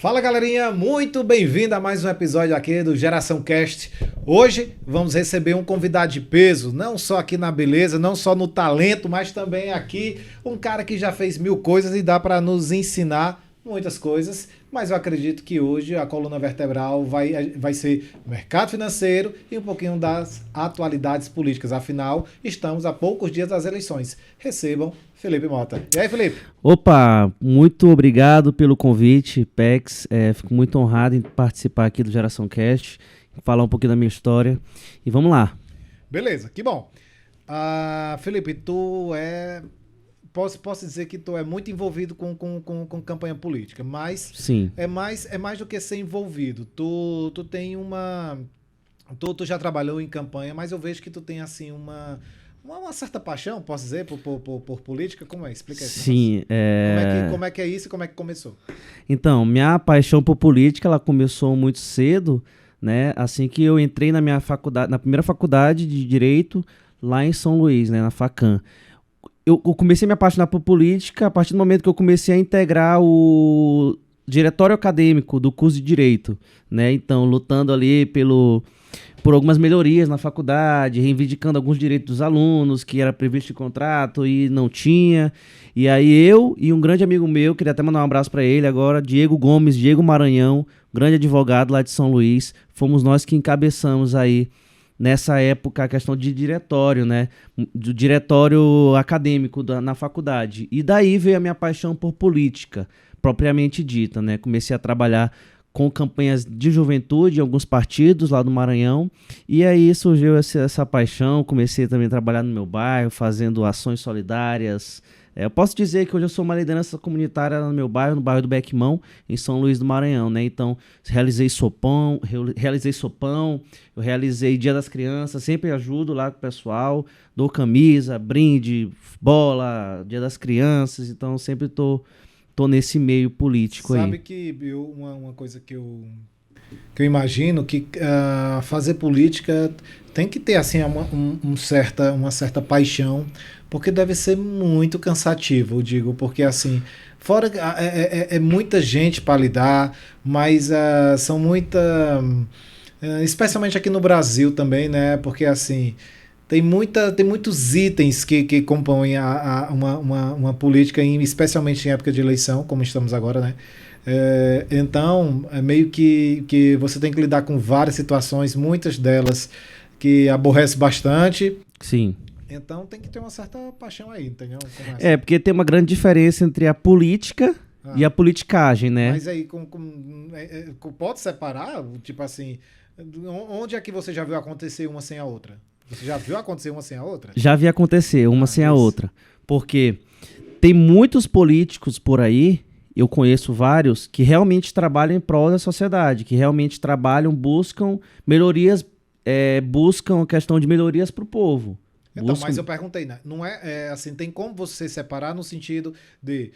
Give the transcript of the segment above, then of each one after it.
Fala galerinha, muito bem-vindo a mais um episódio aqui do Geração Cast. Hoje vamos receber um convidado de peso, não só aqui na beleza, não só no talento, mas também aqui um cara que já fez mil coisas e dá para nos ensinar muitas coisas. Mas eu acredito que hoje a coluna vertebral vai ser mercado financeiro e um pouquinho das atualidades políticas. Afinal, estamos a poucos dias das eleições. Recebam Felipe Mota. E aí, Felipe? Opa, muito obrigado pelo convite, Pex. Fico muito honrado em participar aqui do Geração Cast, falar um pouquinho da minha história. E vamos lá. Beleza, que bom. Felipe, Posso dizer que tu é muito envolvido com campanha política, mas Sim. é mais do que ser envolvido. Tu tem uma. Tu já trabalhou em campanha, mas eu vejo que tu tem assim uma certa paixão, posso dizer, por política. Como é? Explica isso. Sim. Como é que é isso e como é que começou? Então, minha paixão por política, ela começou muito cedo, né? Assim que eu entrei na minha faculdade, na primeira faculdade de Direito, lá em São Luís, né? Na FACAM. Eu comecei a me apaixonar por política a partir do momento que eu comecei a integrar o diretório acadêmico do curso de Direito, né? Então, lutando ali por algumas melhorias na faculdade, reivindicando alguns direitos dos alunos, que era previsto em contrato e não tinha. E aí eu e um grande amigo meu, queria até mandar um abraço para ele agora, Diego Maranhão, grande advogado lá de São Luís, fomos nós que encabeçamos aí nessa época a questão de diretório, né? Do diretório acadêmico na faculdade. E daí veio a minha paixão por política, propriamente dita, né? Comecei a trabalhar com campanhas de juventude em alguns partidos lá do Maranhão. E aí surgiu essa paixão. Comecei também a trabalhar no meu bairro, fazendo ações solidárias. Eu posso dizer que hoje eu sou uma liderança comunitária no meu bairro, no bairro do Bequimão, em São Luís do Maranhão, né? Então, realizei sopão, eu realizei Dia das Crianças, sempre ajudo lá com o pessoal, dou camisa, brinde, bola, Dia das Crianças, então sempre tô nesse meio político aí. Sabe que uma coisa que eu imagino que fazer política tem que ter assim uma certa paixão, porque deve ser muito cansativo, eu digo, porque assim, fora é muita gente para lidar, mas são especialmente aqui no Brasil também, né? Porque assim tem muitos itens que compõem uma política, especialmente em época de eleição, como estamos agora, né? Então, é meio que você tem que lidar com várias situações, muitas delas que aborrece bastante. Sim. Então tem que ter uma certa paixão aí, entendeu? Porque tem uma grande diferença entre a política e a politicagem, né? Mas aí, pode separar? Tipo assim, onde é que você já viu acontecer uma sem a outra? Você já viu acontecer uma sem a outra? Já vi acontecer uma sem a outra. Porque tem muitos políticos por aí, eu conheço vários, que realmente trabalham em prol da sociedade, que realmente buscam melhorias, buscam a questão de melhorias para o povo. Então, mas eu perguntei, né? Não assim, tem como você separar no sentido de,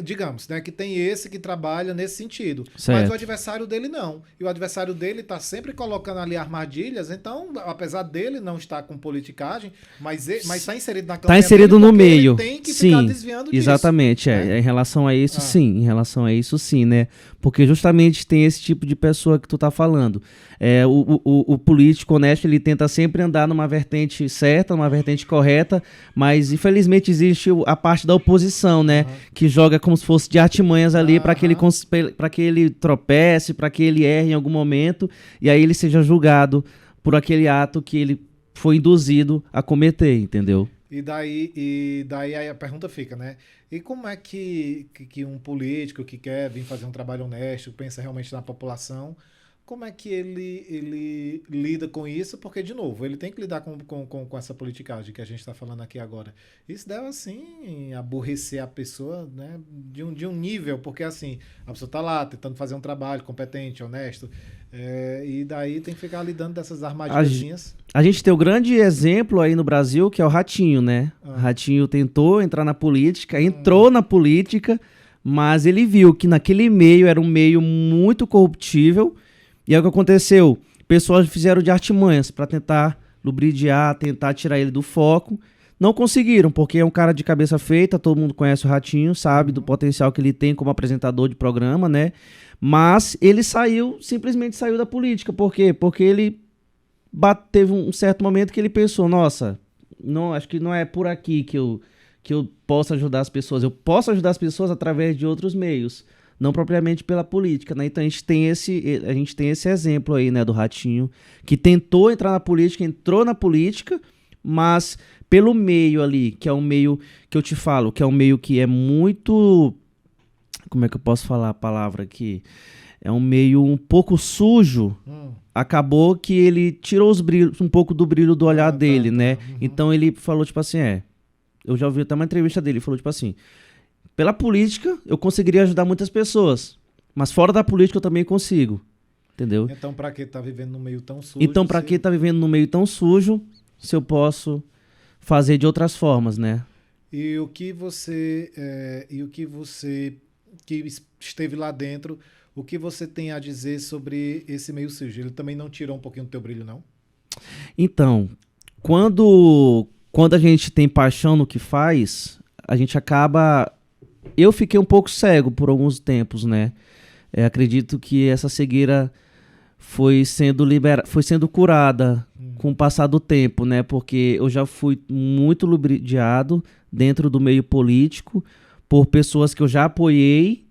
digamos, né, que tem esse que trabalha nesse sentido, certo. Mas o adversário dele não. E o adversário dele tá sempre colocando ali armadilhas, então, apesar dele não estar com politicagem, mas tá inserido na campanha. Tá inserido no meio. Ele tem que ficar desviando disso. Exatamente, né? Em relação a isso, sim. Em relação a isso, sim, né? Porque justamente tem esse tipo de pessoa que tu tá falando. O político honesto, ele tenta sempre andar numa vertente certa, numa vertente correta, mas infelizmente existe a parte da oposição, né? Que joga como se fosse de artimanhas ali para que ele tropece, para que ele erre em algum momento e aí ele seja julgado por aquele ato que ele foi induzido a cometer, entendeu? E daí aí a pergunta fica, né? E como é que um político que quer vir fazer um trabalho honesto, pensa realmente na população, como é que ele lida com isso? Porque, de novo, ele tem que lidar com essa politicagem que a gente está falando aqui agora. Isso deve, assim, aborrecer a pessoa, né, de um nível, porque, assim, a pessoa está lá tentando fazer um trabalho competente, honesto, e daí tem que ficar lidando dessas armadilhas. A gente tem o grande exemplo aí no Brasil, que é o Ratinho, né? O Ratinho tentou entrar na política, entrou na política, mas ele viu que naquele meio era um meio muito corruptível. E aí o que aconteceu? Pessoas fizeram de artimanhas para tentar lubridiar, tentar tirar ele do foco. Não conseguiram, porque é um cara de cabeça feita, todo mundo conhece o Ratinho, sabe do potencial que ele tem como apresentador de programa, né? Mas ele simplesmente saiu da política. Por quê? Porque ele teve um certo momento que ele pensou, nossa, não, acho que não é por aqui que eu posso ajudar as pessoas. Eu posso ajudar as pessoas através de outros meios, não propriamente pela política, né? Então a gente tem esse exemplo aí, né, do Ratinho, que tentou entrar na política, entrou na política, mas pelo meio ali, que é um meio que eu te falo, que é um meio que é muito... Como é que eu posso falar a palavra aqui? É um meio um pouco sujo. Acabou que ele tirou um pouco do brilho do olhar dele, né? Então ele falou, tipo assim, eu já ouvi até uma entrevista dele, ele falou, tipo assim, pela política eu conseguiria ajudar muitas pessoas, mas fora da política eu também consigo, entendeu? Então pra que tá vivendo num meio tão sujo? Então pra que tá vivendo num meio tão sujo, se eu posso fazer de outras formas, né? E o que você, que esteve lá dentro, o que você tem a dizer sobre esse meio sujo? Ele também não tirou um pouquinho do teu brilho, não? Então, quando a gente tem paixão no que faz, a gente acaba... Eu fiquei um pouco cego por alguns tempos, né? Acredito que essa cegueira foi sendo curada com o passar do tempo, né? Porque eu já fui muito ludibriado dentro do meio político por pessoas que eu já apoiei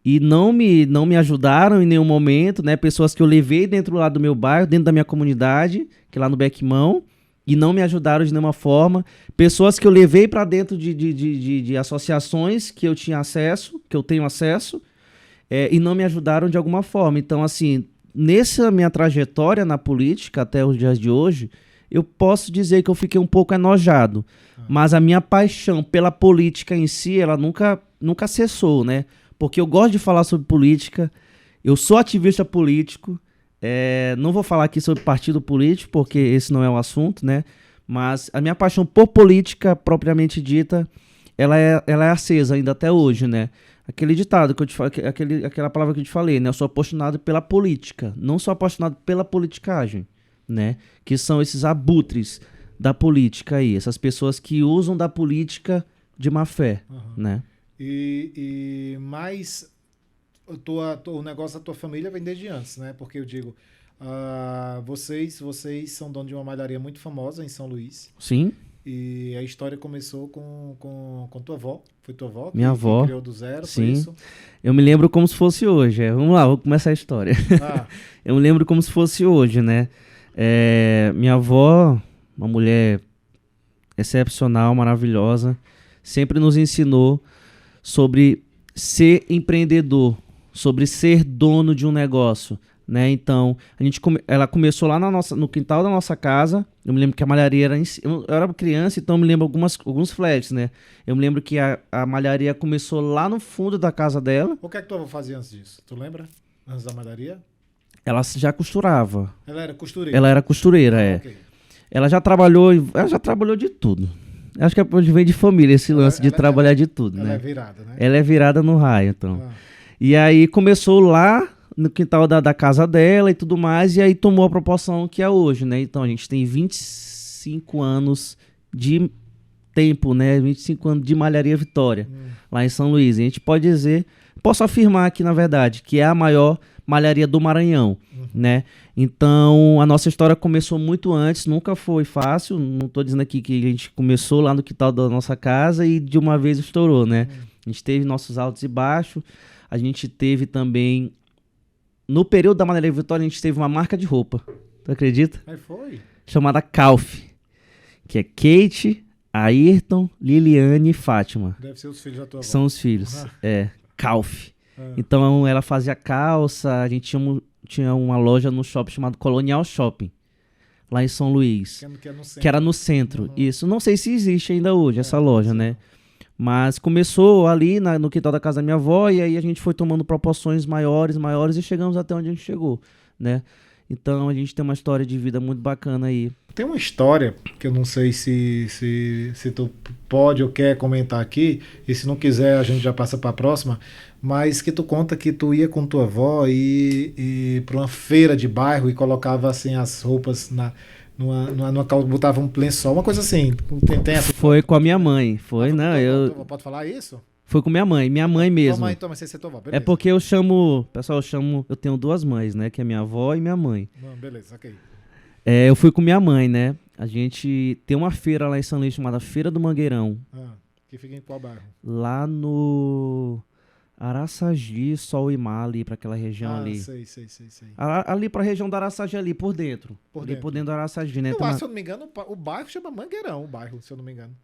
e não me ajudaram em nenhum momento, né? Pessoas que eu levei dentro lá do meu bairro, dentro da minha comunidade, que é lá no Bequimão, e não me ajudaram de nenhuma forma. Pessoas que eu levei para dentro de associações que eu tinha acesso, que eu tenho acesso, e não me ajudaram de alguma forma. Então, assim, nessa minha trajetória na política, até os dias de hoje, eu posso dizer que eu fiquei um pouco enojado. Mas a minha paixão pela política em si, ela nunca cessou, né? Porque eu gosto de falar sobre política, eu sou ativista político, não vou falar aqui sobre partido político, porque esse não é o assunto, né? Mas a minha paixão por política, propriamente dita, ela é acesa ainda até hoje, né? Aquele ditado que eu te falei, aquela palavra que eu te falei, né? Eu sou apaixonado pela política, não sou apaixonado pela politicagem, né? Que são esses abutres da política aí, essas pessoas que usam da política de má fé, né? Mas o negócio da tua família vem desde antes, né? Porque eu digo, vocês são donos de uma malharia muito famosa em São Luís. Sim. E a história começou com tua avó. Foi tua avó Minha avó. Que criou do zero, Sim. foi isso? Eu me lembro como se fosse hoje. Vamos lá, vou começar a história. Eu me lembro como se fosse hoje, né? Minha avó, uma mulher excepcional, maravilhosa, sempre nos ensinou sobre ser empreendedor, sobre ser dono de um negócio, né? Então, ela começou lá no quintal da nossa casa. Eu me lembro que a malharia era... Eu era criança, então eu me lembro alguns flashes, né? Eu me lembro que a malharia começou lá no fundo da casa dela. O que é que tua avó fazia antes disso? Tu lembra? Antes da malharia? Ela já costurava. Ela era costureira? Ela era costureira, Okay. Ela já trabalhou de tudo. Acho que vem de família esse lance de trabalhar de tudo, né? Ela é virada, né? Ela é virada no raio, então. E aí começou lá no quintal da casa dela e tudo mais, e aí tomou a proporção que é hoje, né? Então a gente tem 25 anos de tempo, né? 25 anos de Malharia Vitória, lá em São Luís. E a gente pode dizer, posso afirmar aqui, na verdade, que é a maior malharia do Maranhão, né? Então, a nossa história começou muito antes, nunca foi fácil. Não tô dizendo aqui que a gente começou lá no quintal da nossa casa e de uma vez estourou, né? A gente teve nossos altos e baixos. A gente teve também... No período da Malharia Vitória, a gente teve uma marca de roupa. Tu acredita? Aí foi? Chamada Calf. Que é Kate, Ayrton, Liliane e Fátima. Deve ser os filhos da tua avó. São os filhos. Calf. Então, ela fazia calça. A gente tinha uma loja no shopping chamado Colonial Shopping. Lá em São Luís. Que é no centro. Que era no centro. Isso. Não sei se existe ainda hoje essa loja, né? Mas começou ali no quintal da casa da minha avó, e aí a gente foi tomando proporções maiores e chegamos até onde a gente chegou, né? Então a gente tem uma história de vida muito bacana aí. Tem uma história que eu não sei se tu pode ou quer comentar aqui, e se não quiser a gente já passa para a próxima, mas que tu conta que tu ia com tua avó e para uma feira de bairro e colocava assim as roupas botava um lençol, uma coisa assim. Tem essa... Foi com a minha mãe. Foi, não, Pode falar isso? Foi com minha mãe mesmo. Tua mãe sem ser tua avó, É beleza. porque pessoal, eu tenho duas mães, né? Que é minha avó e minha mãe. Não, beleza, ok. Eu fui com minha mãe, né? A gente tem uma feira lá em São Luís chamada Feira do Mangueirão. Que fica em qual bairro? Lá no Araçagi, Sol e Mar, ali pra aquela região ali. Sei. Ali pra região do Araçagi, ali por dentro. Por dentro do Araçagi, né? Eu acho, se eu não me engano, o bairro chama Mangueirão, se eu não me engano.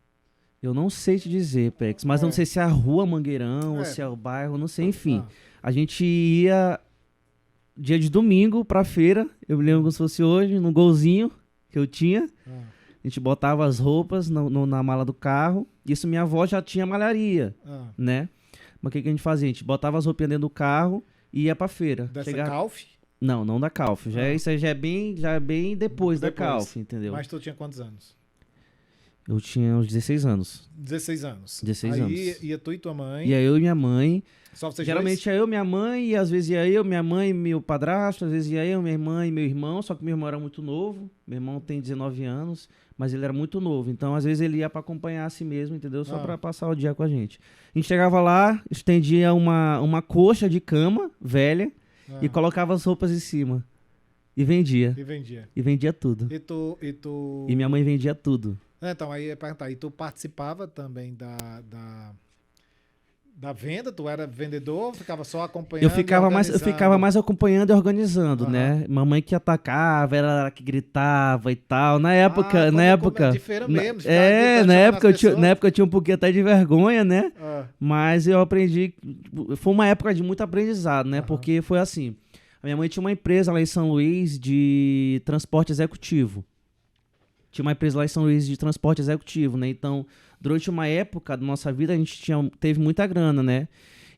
Eu não sei te dizer, Pex, mas eu não sei se é a rua Mangueirão ou se é o bairro, não sei, enfim. A gente ia dia de domingo pra feira, eu me lembro como se fosse hoje, no golzinho que eu tinha. A gente botava as roupas na mala do carro. Isso minha avó já tinha malharia, né? Mas o que a gente fazia? A gente botava as roupinhas dentro do carro e ia pra feira. Dessa Calf? Não da Calf. Isso aí já é bem depois da Calf, entendeu? Mas tu tinha quantos anos? Eu tinha uns 16 anos. 16 anos. 16 anos. Aí ia tu e tua mãe. Ia eu e minha mãe. Só vocês Geralmente dois? ia eu, minha mãe, e às vezes ia eu, minha mãe e meu padrasto, às vezes ia eu, minha irmã e meu irmão, só que meu irmão era muito novo. Meu irmão tem 19 anos, mas ele era muito novo. Então, às vezes, ele ia pra acompanhar a si mesmo, entendeu? Só pra passar o dia com a gente. A gente chegava lá, estendia uma coxa de cama velha e colocava as roupas em cima. E vendia. E vendia tudo. E minha mãe vendia tudo. Então, aí ia perguntar, e tu participava também da venda? Tu era vendedor, ficava só acompanhando? Eu ficava mais acompanhando e organizando, né? Mamãe que atacava, ela que gritava e tal. Na época, de feira mesmo. Na época eu tinha um pouquinho até de vergonha, né? Mas eu aprendi, foi uma época de muito aprendizado, né? Porque foi assim, a minha mãe tinha uma empresa lá em São Luís de transporte executivo. Tinha uma empresa lá em São Luís de transporte executivo, né? Então, durante uma época da nossa vida, a gente teve muita grana, né?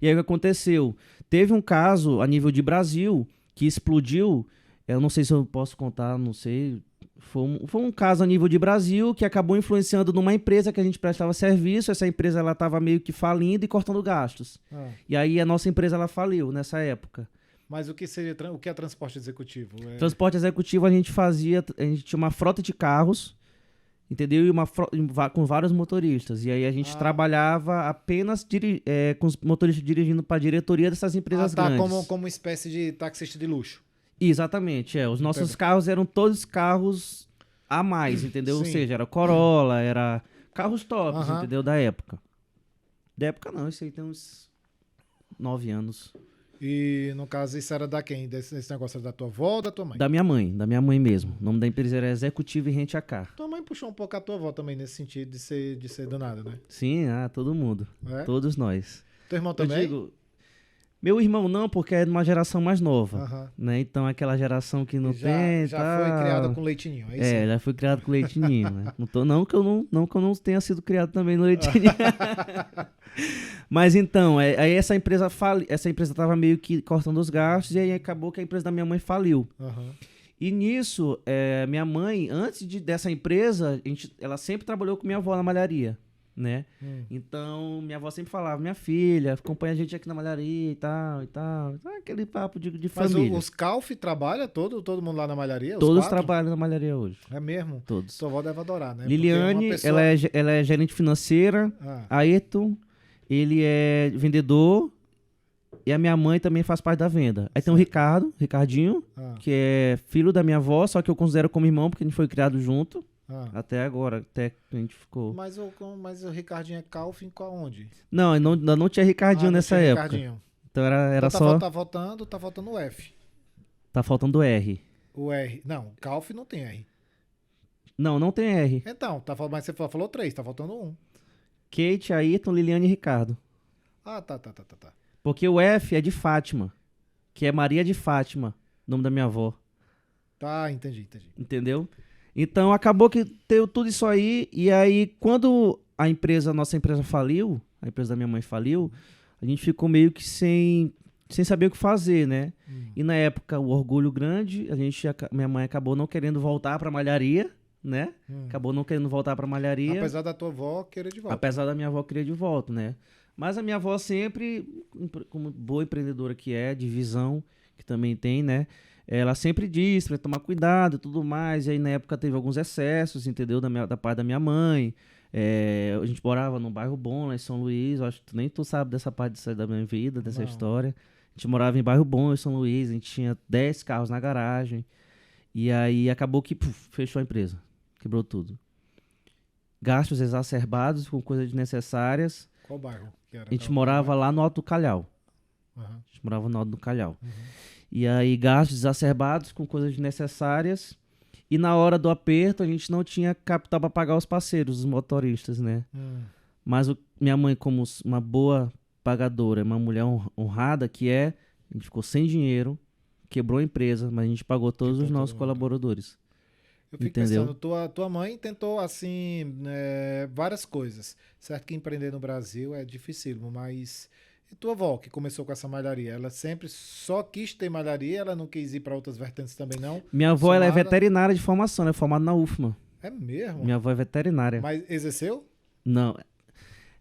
E aí o que aconteceu? Teve um caso a nível de Brasil que explodiu. Eu não sei se eu posso contar, não sei. Foi um caso a nível de Brasil que acabou influenciando numa empresa que a gente prestava serviço. Essa empresa ela estava meio que falindo e cortando gastos. E aí a nossa empresa ela faliu nessa época. Mas o que é transporte executivo? Transporte executivo a gente tinha uma frota de carros, entendeu? E com vários motoristas. E aí a gente trabalhava apenas com os motoristas dirigindo para a diretoria dessas empresas grandes. Como uma espécie de taxista de luxo. Exatamente, Os nossos carros eram todos carros a mais, entendeu? Ou seja, era Corolla, era carros tops, entendeu? Da época. Da época não, isso aí tem uns 9 anos. E, no caso, isso era da quem? Esse negócio era da tua avó ou da tua mãe? Da minha mãe mesmo. O nome da empresa era Executive e Rent a Car. Tua mãe puxou um pouco a tua avó também, nesse sentido de ser do nada, né? Sim, todo mundo. Todos nós. Teu irmão também? Meu irmão não, porque é de uma geração mais nova, né? Então, aquela geração que não tem... Já foi criada com leitinho, é isso? Já foi criado com leitinho, né? Não que eu não tenha sido criado também no leitinho. Mas então, aí essa empresa estava meio que cortando os gastos e aí acabou que a empresa da minha mãe faliu. E nisso, minha mãe, antes dessa empresa, ela sempre trabalhou com minha avó na malharia, né? Então, minha avó sempre falava, minha filha, acompanha a gente aqui na malharia e tal. Aquele papo de família. Mas os Calf trabalham todo mundo lá na malharia? Todos trabalham na malharia hoje. É mesmo? Todos. Sua avó deve adorar, né? Liliane, ela é gerente financeira. Ayrton, ele é vendedor. E a minha mãe também faz parte da venda. Aí tem o Ricardinho, que é filho da minha avó, só que eu considero como irmão, porque a gente foi criado junto. Até agora, até que a gente ficou... Mas o Ricardinho é Calf em qual onde? Não, ainda não tinha Ricardinho nessa época. Ricardinho. Então era então só... Tá faltando o F. Tá faltando o R. O R. Não, Calf não tem R. Não tem R. Então, mas você falou 3, tá faltando 1. Kate, Ayrton, Liliane e Ricardo. Tá. Porque o F é de Fátima, que é Maria de Fátima, nome da minha avó. Tá, entendi. Entendeu? Então, acabou que teve tudo isso aí, e aí, quando nossa empresa faliu, a empresa da minha mãe faliu, a gente ficou meio que sem saber o que fazer, né? E na época, o orgulho grande, minha mãe acabou não querendo voltar pra malharia, né? Acabou não querendo voltar pra malharia. Apesar da tua avó querer de volta. Apesar da minha avó querer de volta, né? Mas a minha avó sempre, como boa empreendedora que é, de visão, que também tem, né? Ela sempre disse pra tomar cuidado e tudo mais. E aí, na época, teve alguns excessos, entendeu? Da parte da minha mãe. A gente morava num bairro bom lá em São Luís. Eu acho que nem tu sabe dessa parte da minha vida, dessa Não. história. A gente morava em bairro bom em São Luís. A gente tinha 10 carros na garagem. E aí acabou que fechou a empresa. Quebrou tudo. Gastos exacerbados com coisas desnecessárias. Qual bairro que era? A gente morava lá no Alto do Calhau. Uhum. A gente morava no Alto do Calhau. Uhum. E aí, gastos exacerbados com coisas desnecessárias. E na hora do aperto, a gente não tinha capital para pagar os parceiros, os motoristas, né? Mas minha mãe, como uma boa pagadora, uma mulher honrada que é, a gente ficou sem dinheiro, quebrou a empresa, mas a gente pagou todos os nossos colaboradores. Eu fico Entendeu? pensando, tua mãe tentou, assim, várias coisas. Certo que empreender no Brasil é dificílimo, mas... E tua avó, que começou com essa malharia, ela sempre só quis ter malharia, ela não quis ir para outras vertentes também, não? Minha avó, ela é Somada? veterinária de formação, ela é formada na UFMA. É mesmo? Minha avó é veterinária. Mas exerceu? Não.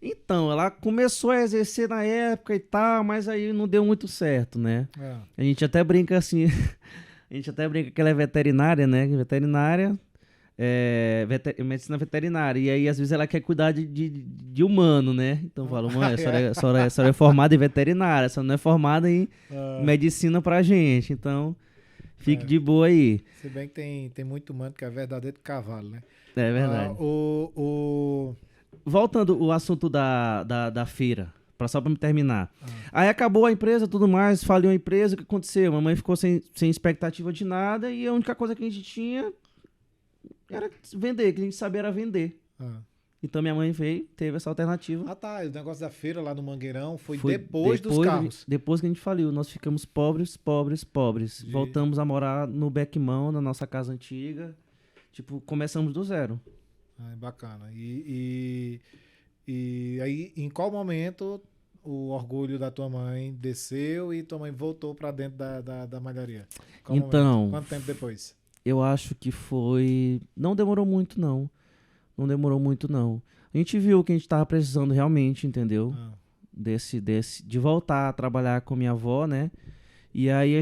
Então, ela começou a exercer na época e tal, mas aí não deu muito certo, né? É. A gente até brinca assim, a gente até brinca que ela é veterinária, né? Veterinária, medicina veterinária. E aí, às vezes, ela quer cuidar de humano, né? Então, eu falo, mãe, a senhora é formada em veterinária, a senhora não é formada em medicina pra gente. Então, fique de boa aí. Se bem que tem muito humano que é verdadeiro cavalo, né? É verdade. Voltando ao assunto da feira, só pra me terminar. Aí acabou a empresa, tudo mais, faliu a empresa, o que aconteceu? Mamãe ficou sem expectativa de nada e a única coisa que a gente tinha era vender, que a gente sabia era vender. Então minha mãe teve essa alternativa. Ah, tá. O negócio da feira lá no Mangueirão foi depois dos carros. Depois que a gente faliu, nós ficamos pobres. Voltamos a morar no Bequimão, na nossa casa antiga. Tipo, começamos do zero. Bacana. E aí, em qual momento o orgulho da tua mãe desceu e tua mãe voltou pra dentro da malharia? Qual então, momento? Quanto tempo depois? Eu acho que foi... Não demorou muito, não. Não demorou muito, não. A gente viu que a gente tava precisando realmente, entendeu? De voltar a trabalhar com minha avó, né? E aí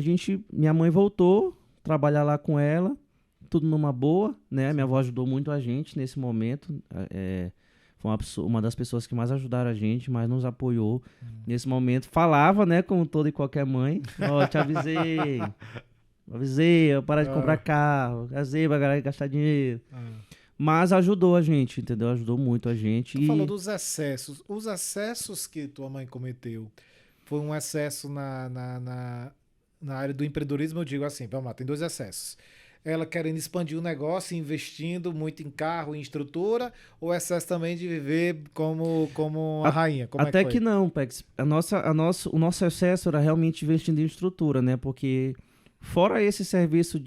minha mãe voltou a trabalhar lá com ela, tudo numa boa, né? Minha avó ajudou muito a gente nesse momento. Foi uma das pessoas que mais ajudaram a gente, mais nos apoiou nesse momento. Falava, né? Como toda e qualquer mãe. Ó, te avisei. Eu parar de comprar carro. Avisei pra galera gastar dinheiro. Mas ajudou a gente, entendeu? Ajudou muito a gente. Tu falou dos excessos. Os excessos que tua mãe cometeu foi um excesso na área do empreendedorismo, eu digo assim, vamos lá, tem dois excessos. Ela querendo expandir o negócio, investindo muito em carro, em estrutura, ou excesso também de viver como a rainha? Como até é que foi? que não, Pex. O nosso excesso era realmente investindo em estrutura, né? Porque fora esse serviço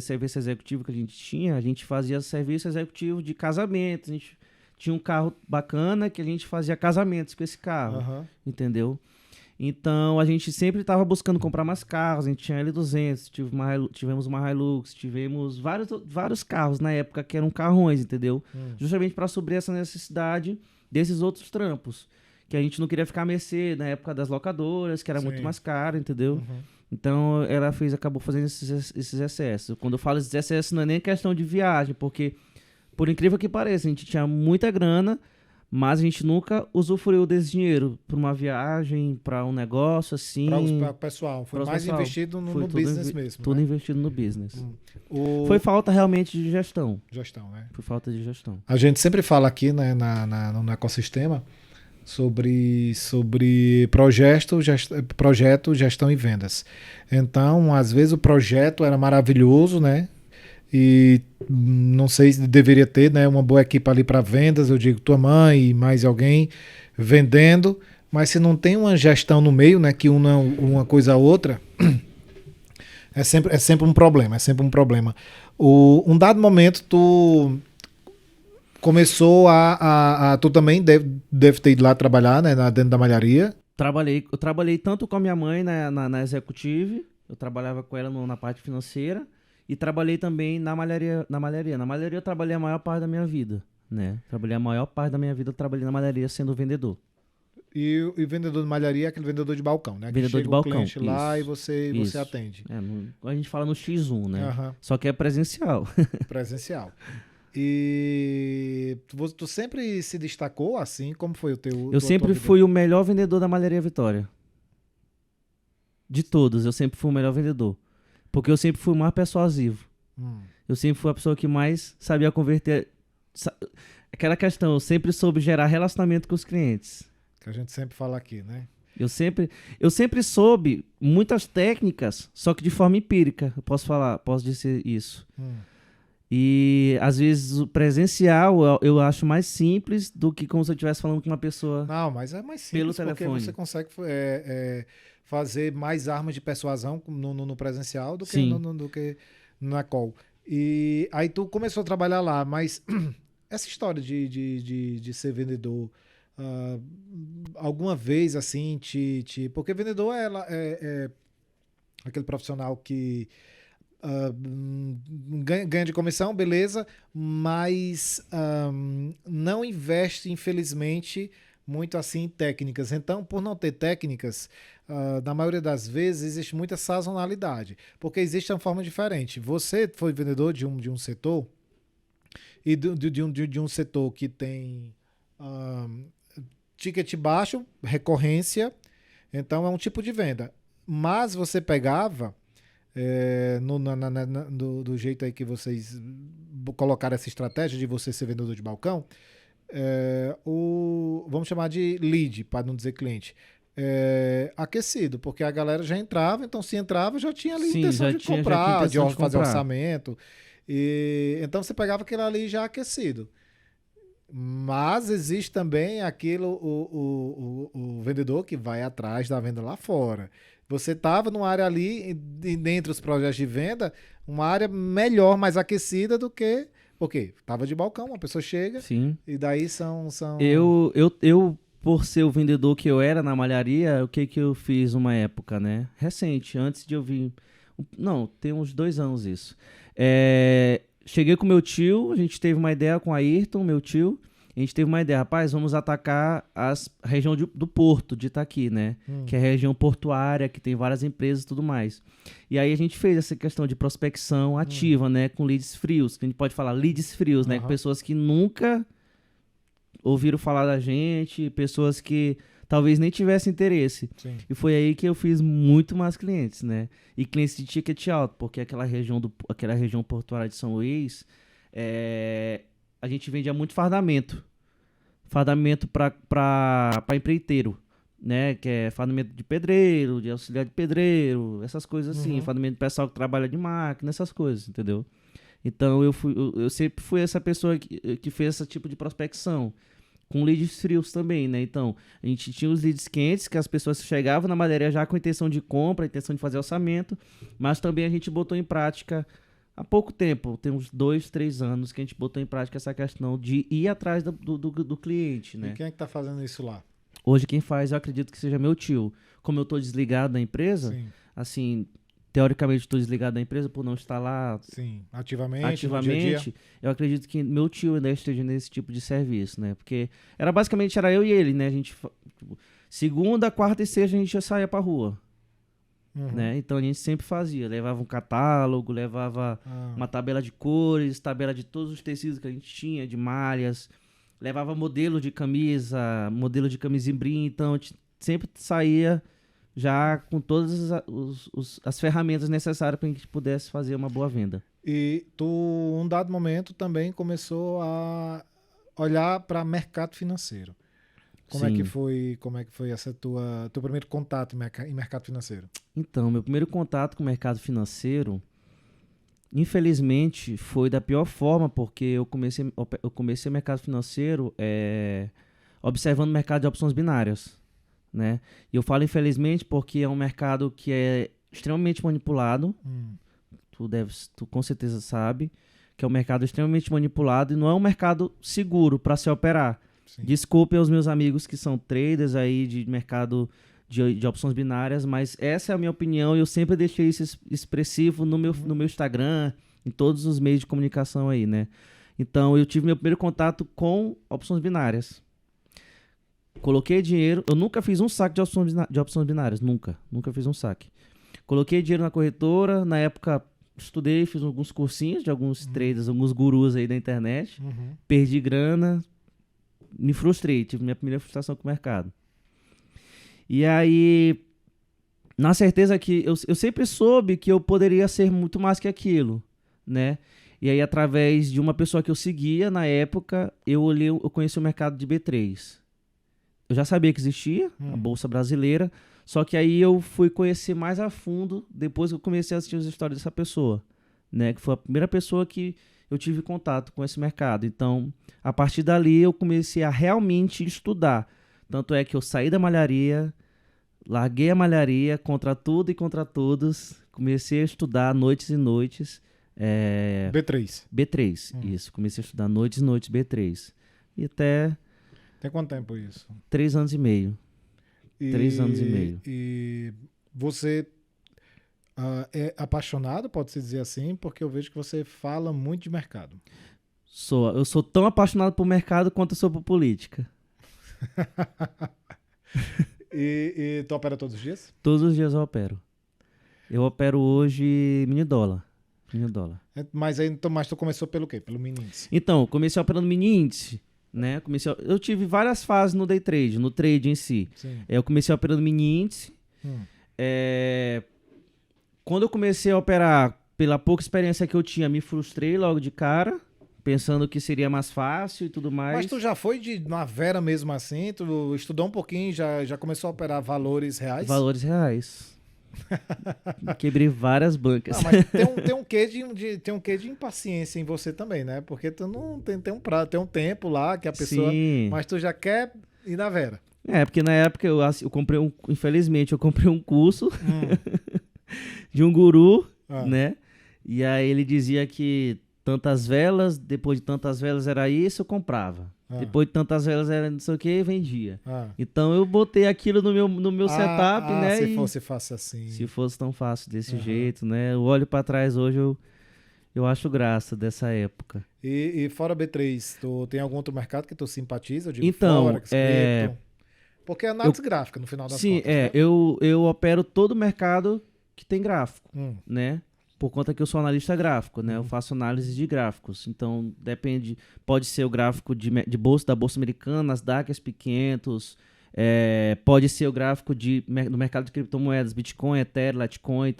serviço executivo que a gente fazia serviço executivo de casamento. A gente tinha um carro bacana que a gente fazia casamentos com esse carro, entendeu? Então, a gente sempre estava buscando comprar mais carros. A gente tinha L200, tivemos uma Hilux, tivemos vários carros na época que eram carrões, entendeu? Justamente para suprir essa necessidade desses outros trampos. Que a gente não queria ficar à mercê na época das locadoras, que era muito mais caro, entendeu? Então, ela acabou fazendo esses excessos. Quando eu falo esses excessos, não é nem questão de viagem, porque, por incrível que pareça, a gente tinha muita grana, mas a gente nunca usufruiu desse dinheiro para uma viagem, para um negócio assim. Para o pessoal. Foi mais investido no business mesmo. Tudo né? investido no business. Foi falta realmente de gestão. Gestão, né? Foi falta de gestão. A gente sempre fala aqui, né, no ecossistema sobre projeto, gestão e vendas. Então, às vezes o projeto era maravilhoso, né? E não sei se deveria ter, né, uma boa equipe ali para vendas, eu digo tua mãe e mais alguém vendendo, mas se não tem uma gestão no meio, né, que una uma coisa a outra, é sempre um problema, Um dado momento tu começou tu também deve ter ido lá trabalhar, né, dentro da malharia. Eu trabalhei tanto com a minha mãe na Executive, eu trabalhava com ela na parte financeira. E trabalhei também na malharia. Na malharia eu trabalhei a maior parte da minha vida, né? Trabalhei eu trabalhei na malharia sendo vendedor. E vendedor de malharia é aquele vendedor de balcão, né? Vendedor que de balcão. O cliente isso, lá e você atende. A gente fala no X1, né? Só que é presencial. Presencial. E tu sempre se destacou assim? Como foi Eu sempre fui o melhor vendedor da Malharia Vitória. De todos, eu sempre fui o melhor vendedor. Porque eu sempre fui o mais persuasivo. Eu sempre fui a pessoa que mais sabia converter. Aquela questão, eu sempre soube gerar relacionamento com os clientes. Que a gente sempre fala aqui, né? Eu sempre soube muitas técnicas, só que de forma empírica. Eu posso dizer isso. E às vezes o presencial eu acho mais simples do que como se eu estivesse falando com uma pessoa. Não, mas é mais pelo simples porque telefone. você consegue fazer mais armas de persuasão no presencial do que, Sim. do que na call. E aí tu começou a trabalhar lá, mas essa história de ser vendedor, alguma vez assim, porque vendedor é aquele profissional que ganha de comissão, beleza, mas não investe, infelizmente, muito assim em técnicas. Então, por não ter técnicas, na maioria das vezes existe muita sazonalidade, porque existe uma forma diferente. Você foi vendedor de um setor e de um setor que tem ticket baixo, recorrência, então é um tipo de venda. Mas você pegava do jeito aí que vocês colocaram essa estratégia de você ser vendedor de balcão, vamos chamar de lead, para não dizer cliente, aquecido, porque a galera já entrava, então se entrava já tinha ali intenção de comprar, de fazer orçamento, então você pegava aquele ali já aquecido. Mas existe também o vendedor que vai atrás da venda lá fora. Você estava numa área ali, dentre os projetos de venda, uma área melhor, mais aquecida do que... Porque estava de balcão, uma pessoa chega. Sim. E daí são... Eu, por ser o vendedor que eu era na malharia, o que eu fiz uma época, né? Recente, antes de eu vir... Não, tem uns 2 anos isso. Cheguei com meu tio, a gente teve uma ideia com a Ayrton, meu tio. A gente teve uma ideia, rapaz, vamos atacar a região do Porto, de Itaqui, né? Que é a região portuária, que tem várias empresas e tudo mais. E aí a gente fez essa questão de prospecção ativa, né? Com leads frios, que a gente pode falar leads frios, né? Com pessoas que nunca ouviram falar da gente, pessoas que talvez nem tivessem interesse. Sim. E foi aí que eu fiz muito mais clientes, né? E clientes de ticket alto, porque aquela região portuária de São Luís, a gente vendia muito fardamento para empreiteiro, né? Que é fardamento de pedreiro, de auxiliar de pedreiro, essas coisas assim, fardamento de pessoal que trabalha de máquina, essas coisas, entendeu? Então eu sempre fui essa pessoa que fez esse tipo de prospecção, com leads frios também, né? Então, a gente tinha os leads quentes, que as pessoas chegavam na malharia já com a intenção de compra, a intenção de fazer orçamento, mas também a gente botou em prática há pouco tempo, tem uns 2, 3 anos que a gente botou em prática essa questão de ir atrás do cliente, né? E quem é que tá fazendo isso lá? Hoje quem faz, eu acredito que seja meu tio. Como eu tô desligado da empresa, Sim. assim, teoricamente estou desligado da empresa por não estar lá Sim, ativamente no dia a dia. Eu acredito que meu tio ainda esteja nesse tipo de serviço, né? Porque basicamente era eu e ele, né? A gente, segunda, quarta e sexta a gente já saía pra rua. Né? Então a gente sempre fazia, levava um catálogo, levava uma tabela de cores, tabela de todos os tecidos que a gente tinha, de malhas, levava modelo de camisa em brim, então a gente sempre saía já com todas as ferramentas necessárias para que a gente pudesse fazer uma boa venda. E tu, um dado momento, também começou a olhar para mercado financeiro. Como é que foi essa teu primeiro contato em mercado financeiro? Então, meu primeiro contato com o mercado financeiro, infelizmente, foi da pior forma, porque eu comecei o mercado financeiro observando o mercado de opções binárias, né? E eu falo infelizmente porque é um mercado que é extremamente manipulado. Tu com certeza sabe que é um mercado extremamente manipulado e não é um mercado seguro para se operar. Sim. Desculpe aos meus amigos que são traders aí de mercado de opções binárias, mas essa é a minha opinião e eu sempre deixei isso expressivo no meu Instagram, em todos os meios de comunicação aí, né? Então, eu tive meu primeiro contato com opções binárias. Coloquei dinheiro, eu nunca fiz um saque de opções binárias, nunca fiz um saque. Coloquei dinheiro na corretora, na época estudei, fiz alguns cursinhos de alguns traders, alguns gurus aí da internet. Uhum. Perdi grana, me frustrei, tive minha primeira frustração com o mercado. E aí, na certeza que eu sempre soube que eu poderia ser muito mais que aquilo, né? E aí, através de uma pessoa que eu seguia na época, eu conheci o mercado de B3. Eu já sabia que existia, a Bolsa Brasileira, só que aí eu fui conhecer mais a fundo depois que eu comecei a assistir as histórias dessa pessoa, né? Que foi a primeira pessoa que eu tive contato com esse mercado. Então, a partir dali, eu comecei a realmente estudar. Tanto é que eu saí da malharia, larguei a malharia contra tudo e contra todos, comecei a estudar noites e noites. B3. B3, isso. Comecei a estudar noites e noites B3. E até... Tem quanto tempo isso? 3 anos e meio. 3 anos e meio. E você é apaixonado, pode-se dizer assim, porque eu vejo que você fala muito de mercado. Eu sou tão apaixonado por mercado quanto eu sou por política. E tu opera todos os dias? Todos os dias eu opero. Eu opero hoje mini dólar. Mas tu começou pelo quê? Pelo mini índice? Então, comecei operando mini índice, né? Eu tive várias fases no day trade, no trade em si. Eu comecei operando mini índice. Quando eu comecei a operar, pela pouca experiência que eu tinha, me frustrei logo de cara, pensando que seria mais fácil e tudo mais. Mas tu já foi na Vera mesmo assim? Tu estudou um pouquinho, já começou a operar valores reais? Valores reais. Quebrei várias bancas. Não, mas tem um quê de impaciência em você também, né? Porque tu não tem um tempo lá que a pessoa... Sim. Mas tu já quer ir na Vera. Porque na época eu comprei infelizmente, eu comprei um curso de um guru, né? E aí ele dizia que tantas velas, depois de tantas velas era isso, eu comprava. Depois de tantas velas era não sei o que, vendia. Então eu botei aquilo no meu setup, né? Se fosse fácil assim. Se fosse tão fácil desse jeito, né? Eu olho pra trás hoje, eu acho graça dessa época. E fora B3, tu tem algum outro mercado que tu simpatiza? Eu digo então, Forex, cripto? Porque é análise gráfica, no final das contas. Sim, né? eu opero todo mercado que tem gráfico, né? Por conta que eu sou analista gráfico, né? Eu faço análise de gráficos. Então, depende... Pode ser o gráfico de bolsa, da Bolsa Americana, Nasdaq, S&P 500. Pode ser o gráfico do mercado de criptomoedas, Bitcoin, Ethereum, Litecoin,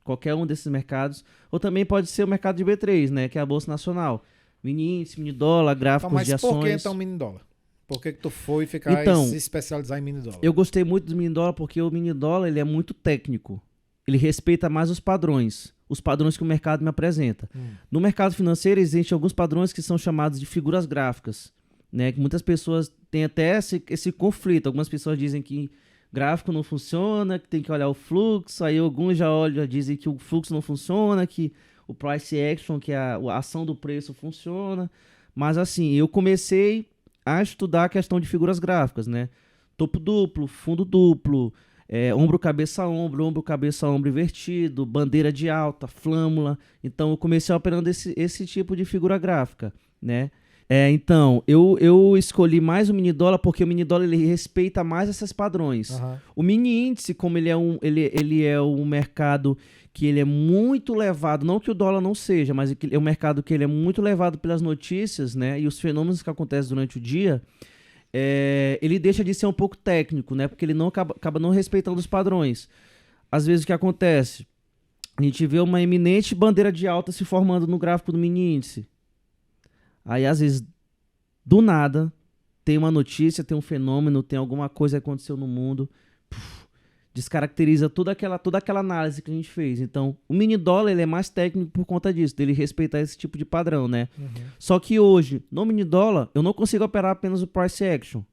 qualquer um desses mercados. Ou também pode ser o mercado de B3, né? Que é a Bolsa Nacional. Mini índice, mini dólar, gráficos de ações. Mas por que então mini dólar? Por que tu foi se especializar em mini dólar? Eu gostei muito do mini dólar porque o mini dólar ele é muito técnico. Ele respeita mais os padrões que o mercado me apresenta. No mercado financeiro existem alguns padrões que são chamados de figuras gráficas, né? Que muitas pessoas têm até esse conflito. Algumas pessoas dizem que gráfico não funciona, que tem que olhar o fluxo, aí alguns já dizem que o fluxo não funciona, que o price action, que é a ação do preço funciona. Mas assim, eu comecei a estudar a questão de figuras gráficas, né? Topo duplo, fundo duplo, ombro, cabeça, ombro invertido, bandeira de alta, flâmula. Então, eu comecei operando esse tipo de figura gráfica, né? Então, eu escolhi mais o mini dólar porque o mini dólar ele respeita mais esses padrões. O mini índice, como ele é um mercado que ele é muito levado, não que o dólar não seja, mas é um mercado que ele é muito levado pelas notícias, né? E os fenômenos que acontecem durante o dia... ele deixa de ser um pouco técnico, né? Porque ele não acaba não respeitando os padrões. Às vezes o que acontece? A gente vê uma eminente bandeira de alta se formando no gráfico do mini índice. Aí às vezes, do nada, tem uma notícia, tem um fenômeno, tem alguma coisa que aconteceu no mundo, descaracteriza toda aquela análise que a gente fez. Então, o mini dólar ele é mais técnico por conta disso, dele respeitar esse tipo de padrão, né? Só que hoje, no mini dólar, eu não consigo operar apenas o price action.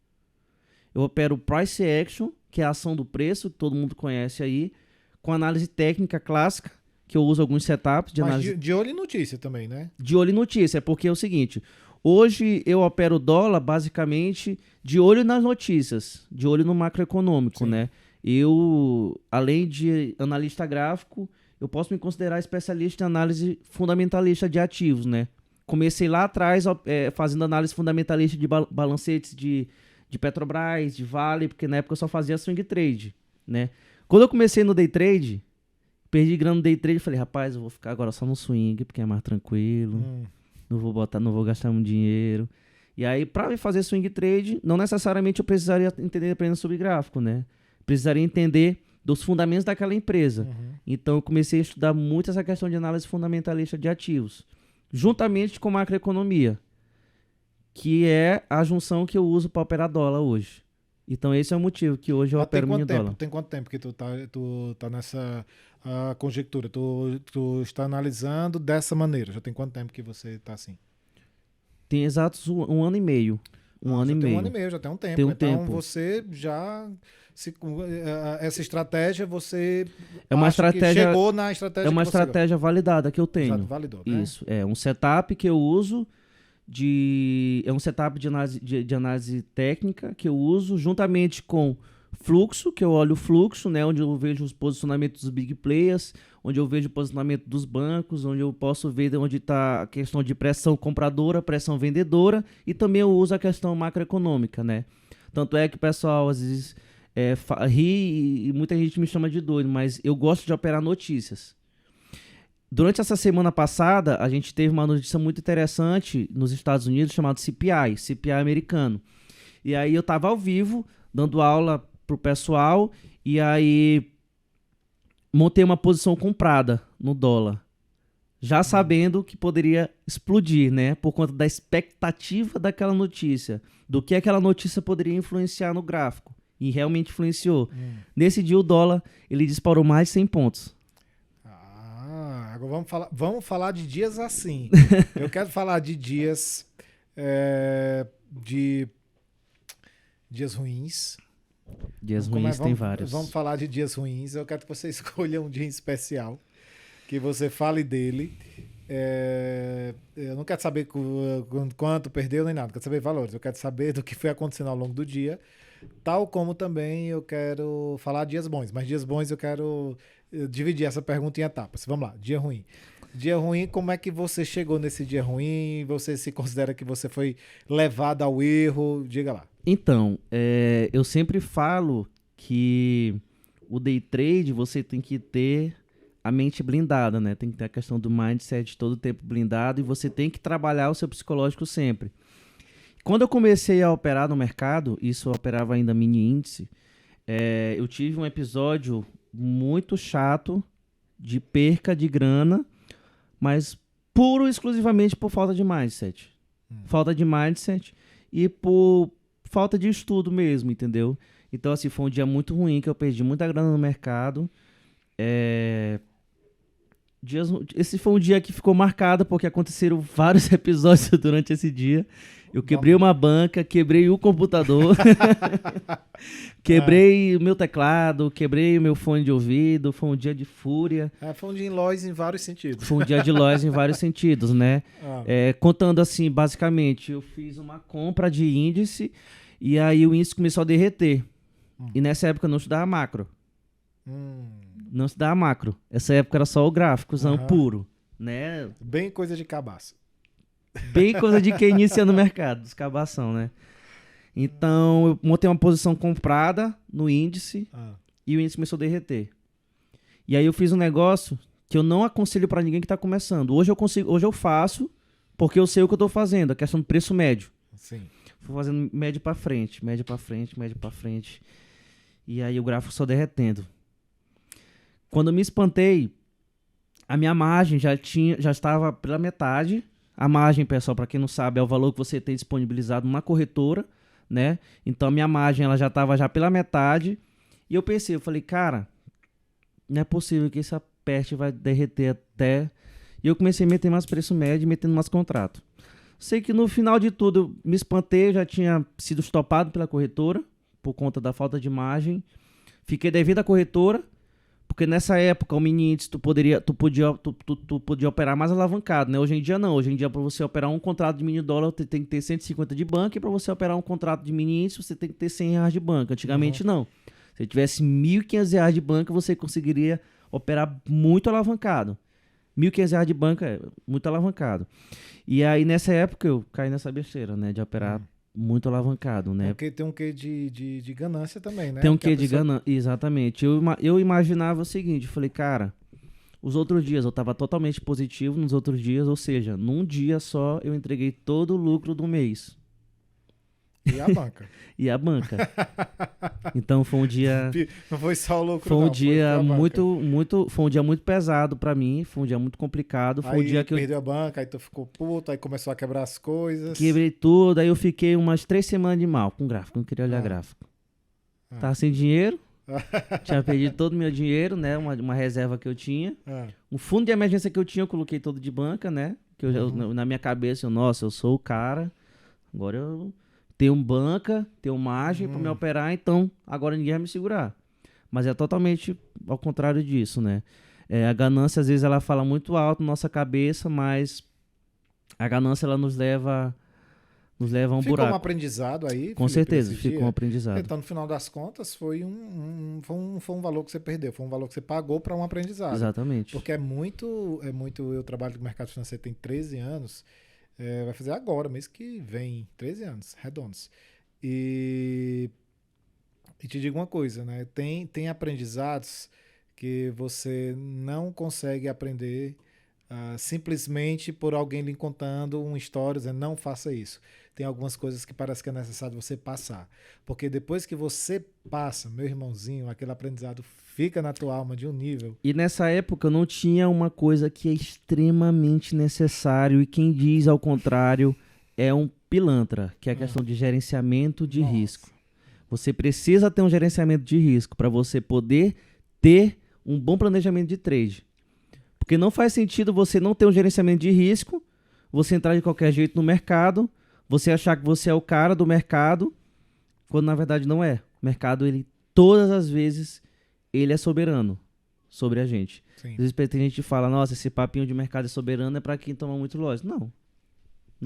Eu opero o price action, que é a ação do preço, que todo mundo conhece aí, com análise técnica clássica, que eu uso alguns setups de análise... Mas de olho em notícia também, né? De olho em notícia, porque é o seguinte... Hoje eu opero o dólar basicamente de olho nas notícias, de olho no macroeconômico, né? Eu, além de analista gráfico, eu posso me considerar especialista em análise fundamentalista de ativos, né? Comecei lá atrás fazendo análise fundamentalista de balancetes de Petrobras, de Vale, porque na época eu só fazia swing trade, né? Quando eu comecei no day trade, Perdi grana no day trade, falei, rapaz, eu vou ficar agora só no swing, porque é mais tranquilo. Não vou gastar muito dinheiro. E aí, para fazer swing trade, não necessariamente eu precisaria entender apenas sobre gráfico, né? Precisaria entender dos fundamentos daquela empresa. Então, eu comecei a estudar muito essa questão de análise fundamentalista de ativos, juntamente com macroeconomia, que é a junção que eu uso para operar dólar hoje. Então, esse é o motivo que hoje eu opero mini dólar. Tem quanto tempo que tu tá nessa conjectura? Tu está analisando dessa maneira? Já tem quanto tempo que você tá assim? Tem exatos um ano e meio. Um ano e meio. Tem um ano e meio, já tem um tempo. Tem um então tempo. você já... essa estratégia, você É uma estratégia, chegou na estratégia é uma que você estratégia validada que eu tenho. já validou, né? Isso, é um setup que eu uso é um setup de análise técnica que eu uso juntamente com fluxo, que eu olho o fluxo, né, onde eu vejo os posicionamentos dos big players, onde eu vejo o posicionamento dos bancos, onde eu posso ver onde está a questão de pressão compradora, pressão vendedora, e também eu uso a questão macroeconômica, né? Tanto é que o pessoal às vezes ri e muita gente me chama de doido, mas eu gosto de operar notícias. Durante essa semana passada, a gente teve uma notícia muito interessante nos Estados Unidos chamada CPI americano. E aí eu estava ao vivo, dando aula pro pessoal, e aí montei uma posição comprada no dólar, já sabendo que poderia explodir, né? Por conta da expectativa daquela notícia, do que aquela notícia poderia influenciar no gráfico. E realmente influenciou. Nesse dia o dólar, ele disparou mais de 100 pontos. Agora vamos falar de dias assim. Eu quero falar de dias dias ruins. Dias ruins tem vários. Vamos falar de dias ruins. Eu quero que você escolha um dia em especial, que você fale dele. Eu não quero saber quanto perdeu nem nada, eu quero saber valores. Eu quero saber do que foi acontecendo ao longo do dia, tal como também eu quero falar de dias bons. Mas dias bons eu quero dividir essa pergunta em etapas. Vamos lá, dia ruim. Dia ruim, como é que você chegou nesse dia ruim? Você se considera que você foi levado ao erro? Diga lá. Então, eu sempre falo que o day trade você tem que ter a mente blindada, né? Tem que ter a questão do mindset todo o tempo blindado e você tem que trabalhar o seu psicológico sempre. Quando eu comecei a operar no mercado, isso eu operava ainda mini índice, eu tive um episódio muito chato de perca de grana, mas puro e exclusivamente por falta de mindset. Falta de mindset e por falta de estudo mesmo, entendeu? Então, assim, foi um dia muito ruim que eu perdi muita grana no mercado. Esse foi um dia que ficou marcado porque aconteceram vários episódios durante esse dia. Eu quebrei uma banca, quebrei o computador, quebrei o meu teclado, quebrei o meu fone de ouvido. Foi um dia de fúria. Foi um dia em loss em vários sentidos. Foi um dia de loss em vários sentidos, né? Contando assim, basicamente, eu fiz uma compra de índice e aí o índice começou a derreter. E nessa época eu não estudava macro. Não estudava macro. Essa época era só o gráficozão puro, né? Bem coisa de cabaço. Bem coisa de quem inicia no mercado, descabação, né? Então, eu montei uma posição comprada no índice e o índice começou a derreter. E aí eu fiz um negócio que eu não aconselho para ninguém que tá começando. Hoje eu faço porque eu sei o que eu tô fazendo, a questão do preço médio. Sim. Fui fazendo médio para frente, médio para frente, médio para frente. E aí o gráfico só derretendo. Quando eu me espantei, a minha margem já estava pela metade. A margem, pessoal, para quem não sabe, é o valor que você tem disponibilizado numa corretora, né? Então a minha margem ela já estava já pela metade. E eu falei, cara, não é possível que essa peste vai derreter até... E eu comecei a meter mais preço médio, metendo mais contrato. Sei que no final de tudo eu me espantei, eu já tinha sido estopado pela corretora por conta da falta de margem. Fiquei devido à corretora. Porque nessa época, o mini índice, tu podia operar mais alavancado, né? Hoje em dia, não. Hoje em dia, para você operar um contrato de mini dólar, você tem que ter 150 de banca. E para você operar um contrato de mini índice, você tem que ter 100 reais de banca. Antigamente, não. Se tivesse 1.500 reais de banca, você conseguiria operar muito alavancado. 1.500 reais de banca é muito alavancado. E aí, nessa época, eu caí nessa besteira, né? De operar muito alavancado, né? Porque tem um quê de ganância também, né? Tem um quê de ganância, exatamente. Eu imaginava o seguinte, eu falei, cara, Os outros dias eu estava totalmente positivo, nos outros dias, ou seja, num dia só eu entreguei todo o lucro do mês. E a banca? E a banca. Então foi um dia... Não foi só o lucro, Foi um não. dia Foi a banca. foi um dia muito pesado pra mim, foi um dia muito complicado, foi um Aí dia que eu perdeu a banca, aí tu ficou puto, aí começou a quebrar as coisas. quebrei tudo, aí eu fiquei umas 3 semanas de mal com gráfico, não queria olhar Ah. gráfico. Ah. Tava sem dinheiro, tinha perdido todo o meu dinheiro, né, uma reserva que eu tinha. Ah, O fundo de emergência que eu tinha, eu coloquei todo de banca, né, que na minha cabeça, nossa, eu sou o cara, agora eu tenho banca, tenho margem pra me operar, então agora ninguém vai me segurar. Mas é totalmente ao contrário disso, né? A ganância, às vezes, ela fala muito alto na nossa cabeça, mas a ganância, ela nos leva a um ficou um buraco. aprendizado aí, Com Felipe, certeza, nesse ficou um dia? aprendizado. Então, no final das contas, foi um valor que você perdeu, foi um valor que você pagou para um aprendizado. Exatamente. Porque é muito. Eu trabalho no mercado financeiro tem 13 anos, vai fazer agora, mês que vem, 13 anos, redondos. E te digo uma coisa, né? Tem aprendizados que você não consegue aprender simplesmente por alguém lhe contando uma história, dizendo não faça isso. Tem algumas coisas que parece que é necessário você passar. Porque depois que você passa, meu irmãozinho, aquele aprendizado fica na tua alma de um nível. E nessa época eu não tinha uma coisa que é extremamente necessário e quem diz ao contrário é um pilantra, que é a questão de gerenciamento de risco. Você precisa ter um gerenciamento de risco para você poder ter um bom planejamento de trade. Porque não faz sentido você não ter um gerenciamento de risco, você entrar de qualquer jeito no mercado, você achar que você é o cara do mercado, quando na verdade não é. O mercado, ele todas as vezes, ele é soberano sobre a gente. Sim. Às vezes tem gente que fala, nossa, esse papinho de mercado é soberano é para quem toma muito loss. Não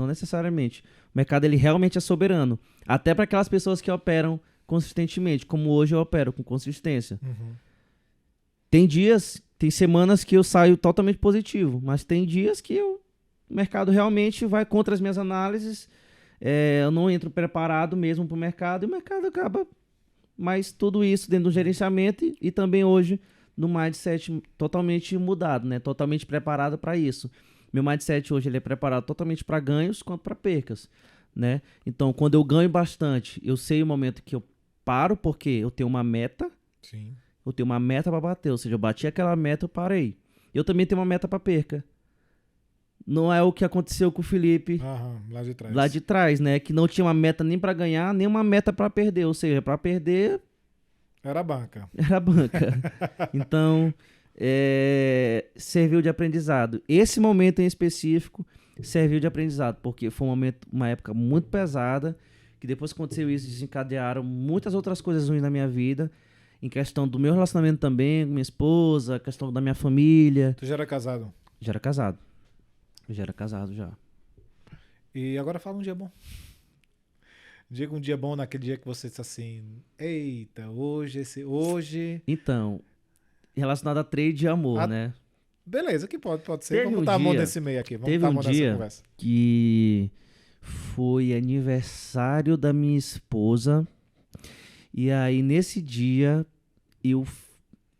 necessariamente. O mercado, ele realmente é soberano. Até para aquelas pessoas que operam consistentemente, como hoje eu opero com consistência. Uhum. Tem semanas que eu saio totalmente positivo, mas tem dias que o mercado realmente vai contra as minhas análises, eu não entro preparado mesmo para o mercado e o mercado acaba. Mas tudo isso dentro do gerenciamento e também hoje no mindset totalmente mudado, né? Totalmente preparado para isso. Meu mindset hoje ele é preparado totalmente para ganhos quanto para percas, né? Então, quando eu ganho bastante, eu sei o momento que eu paro, porque eu tenho uma meta. Sim. Eu tenho uma meta para bater, ou seja, eu bati aquela meta, eu parei. Eu também tenho uma meta para perca. Não é o que aconteceu com o Felipe lá de trás, né? Que não tinha uma meta nem para ganhar, nem uma meta para perder. Ou seja, para perder... Era a banca. Era a banca. Então, serviu de aprendizado. Esse momento em específico serviu de aprendizado, porque foi uma época muito pesada, que depois que aconteceu isso, desencadearam muitas outras coisas ruins na minha vida, em questão do meu relacionamento também com minha esposa, questão da minha família. Tu já era casado? Já era casado. Eu já era casado, já. E agora fala um dia bom. Diga um dia bom naquele dia que você disse assim, eita, hoje... Então, relacionado a trade e amor, né? Beleza, que pode ser. Teve Vamos botar a mão nesse meio aqui. Vamos teve botar a um mão nessa dia conversa. que foi aniversário da minha esposa. E aí, nesse dia, eu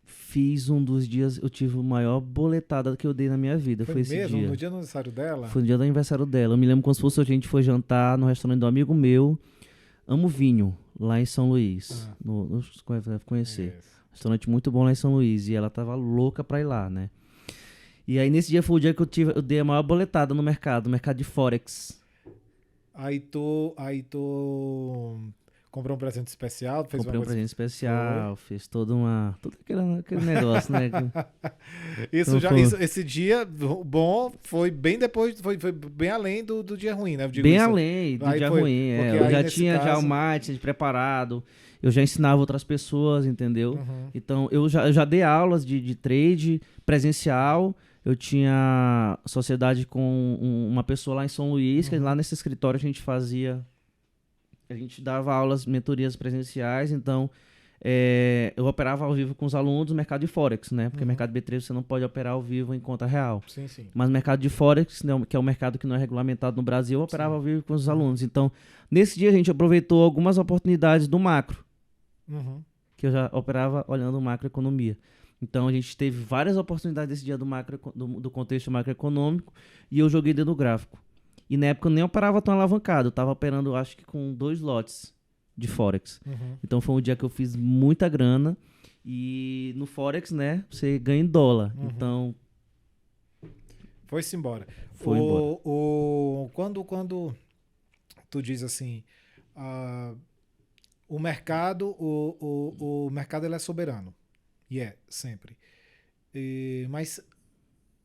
fiz um dos dias, eu tive a maior boletada que eu dei na minha vida. Foi esse mesmo? dia. No dia do aniversário dela? Foi no dia do aniversário dela. Eu me lembro como se fosse a gente foi jantar no restaurante do amigo meu, Amo Vinho, lá em São Luís. Deve conhecer. Restaurante muito bom lá em São Luís. E ela tava louca pra ir lá, né? E aí, nesse dia foi o dia que eu dei a maior boletada no mercado de Forex. Aí tu comprou um presente especial? Comprei um presente especial, fiz todo aquele negócio, né? Esse dia bom foi bem depois, foi bem além do dia ruim, né? Bem além do dia ruim, Eu já tinha já o mindset preparado, eu já ensinava outras pessoas, entendeu? Uhum. Então, eu já dei aulas de trade presencial. Eu tinha sociedade com uma pessoa lá em São Luís, que lá nesse escritório a gente dava aulas, mentorias presenciais, então eu operava ao vivo com os alunos do mercado de Forex, né? Porque mercado B3 você não pode operar ao vivo em conta real. Sim, sim. Mas o mercado de Forex, né, que é o mercado que não é regulamentado no Brasil, eu operava ao vivo com os alunos. Então, nesse dia a gente aproveitou algumas oportunidades do macro, que eu já operava olhando macroeconomia. Então a gente teve várias oportunidades desse dia do contexto macroeconômico e eu joguei dentro do gráfico. E na época eu nem operava tão alavancado, eu tava operando acho que com 2 lotes de Forex. Então foi um dia que eu fiz muita grana e no Forex, né, você ganha em dólar. Então foi-se embora. Foi embora. Quando tu diz assim, o mercado, o mercado ele é soberano. E é, sempre. Mas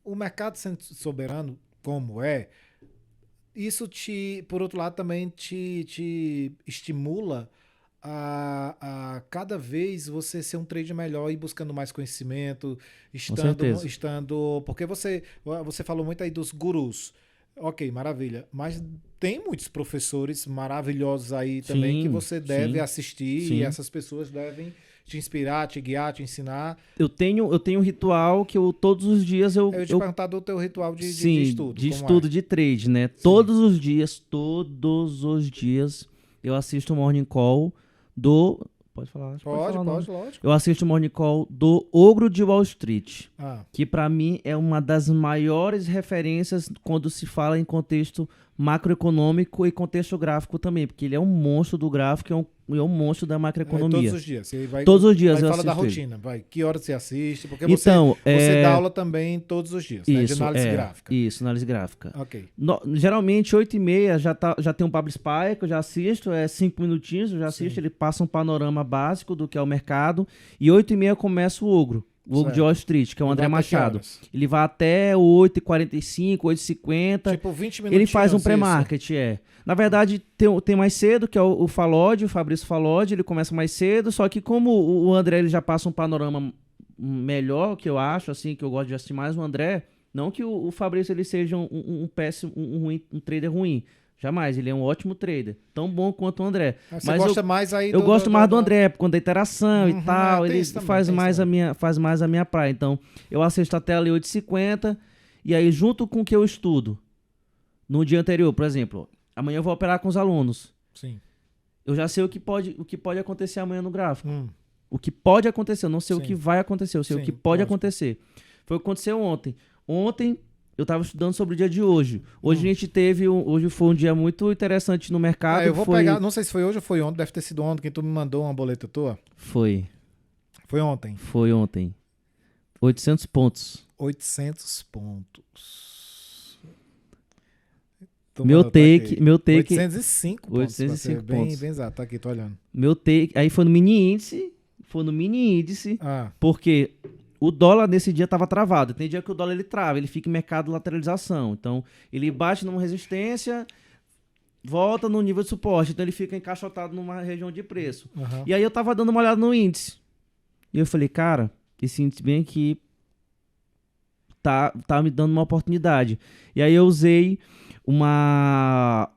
o mercado sendo soberano, como é, isso por outro lado, também te estimula a cada vez você ser um trader melhor e buscando mais conhecimento, porque você falou muito aí dos gurus. Ok, maravilha. Mas tem muitos professores maravilhosos aí também que você deve assistir e essas pessoas devem te inspirar, te guiar, te ensinar. Eu tenho um ritual que todos os dias eu te perguntar do teu ritual de estudo. De estudo, de trade, né? Sim. Todos os dias eu assisto o Morning Call do... Pode falar? Pode, lógico. Eu assisto o Morning Call do Ogro de Wall Street, que para mim é uma das maiores referências quando se fala em contexto macroeconômico e contexto gráfico também, porque ele é um monstro do gráfico e é um monstro da macroeconomia. Todos os dias. Todos os dias eu fala da rotina, que horas você assiste, porque você dá aula também todos os dias, isso, né? De análise gráfica. Isso, análise gráfica. Ok. Geralmente, 8h30 já tem um Pablo Spy, que eu já assisto, 5 minutinhos, eu já assisto, Sim. Ele passa um panorama básico do que é o mercado, e 8h30 começa o Ogro de Wall Street, que é o André Machado. Ele vai até 8h45, 8h50. Tipo, 20 minutos. Ele faz um pré-market, Na verdade, tem mais cedo, que é o Falodi, o Fabrício Falodi, ele começa mais cedo, só que como o André ele já passa um panorama melhor, que eu acho, assim, que eu gosto de assistir mais o André, não que o Fabrício ele seja um péssimo, um trader ruim. Jamais, ele é um ótimo trader. Tão bom quanto o André. Você gosta mais aí eu gosto mais do André, quando a interação e tal, ele faz mais a minha praia. Então, eu assisto até ali 8h50, e aí junto com o que eu estudo, no dia anterior, por exemplo, amanhã eu vou operar com os alunos. Sim. Eu já sei o que pode acontecer amanhã no gráfico. O que pode acontecer, eu não sei o que vai acontecer, eu sei o que pode acontecer. Foi o que aconteceu ontem. Ontem, eu estava estudando sobre o dia de hoje. Hoje hoje foi um dia muito interessante no mercado. Eu vou pegar, não sei se foi hoje ou foi ontem, deve ter sido ontem que tu me mandou uma boleta tua. Foi ontem. Foi ontem. 800 pontos. 800 pontos. Meu take... 805 pontos. 805 pontos. Bem exato, tá aqui, tô olhando. Meu take... Aí foi no mini índice, porque... O dólar nesse dia estava travado. Tem dia que o dólar ele trava, ele fica em mercado de lateralização. Então, ele bate numa resistência, volta no nível de suporte. Então, ele fica encaixotado numa região de preço. E aí, eu tava dando uma olhada no índice. E eu falei, cara, esse índice bem aqui tá me dando uma oportunidade. E aí, eu usei uma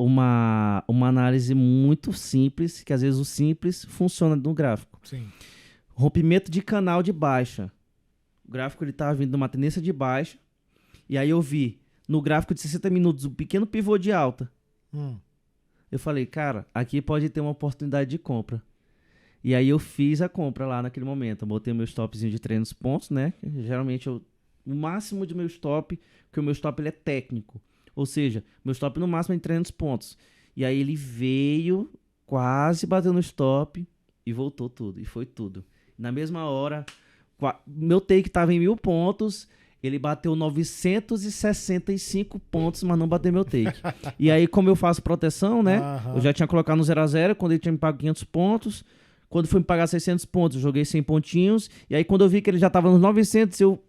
análise muito simples, que às vezes o simples funciona no gráfico. Sim. Rompimento de canal de baixa. O gráfico ele estava vindo de uma tendência de baixa. E aí eu vi no gráfico de 60 minutos um pequeno pivô de alta. Eu falei, cara, aqui pode ter uma oportunidade de compra. E aí eu fiz a compra lá naquele momento. Eu botei meu stopzinho de 300 pontos, né? Geralmente o máximo de meu stop, porque o meu stop ele é técnico. Ou seja, meu stop no máximo é de 300 pontos. E aí ele veio, quase bateu no stop e voltou tudo. E foi tudo. Na mesma hora... Meu take estava em 1.000 pontos, ele bateu 965 pontos, mas não bateu meu take. E aí, como eu faço proteção, né? Eu já tinha colocado no 0 a 0, quando ele tinha me pago 500 pontos. Quando foi me pagar 600 pontos, eu joguei 100 pontinhos. E aí, quando eu vi que ele já estava nos 900, eu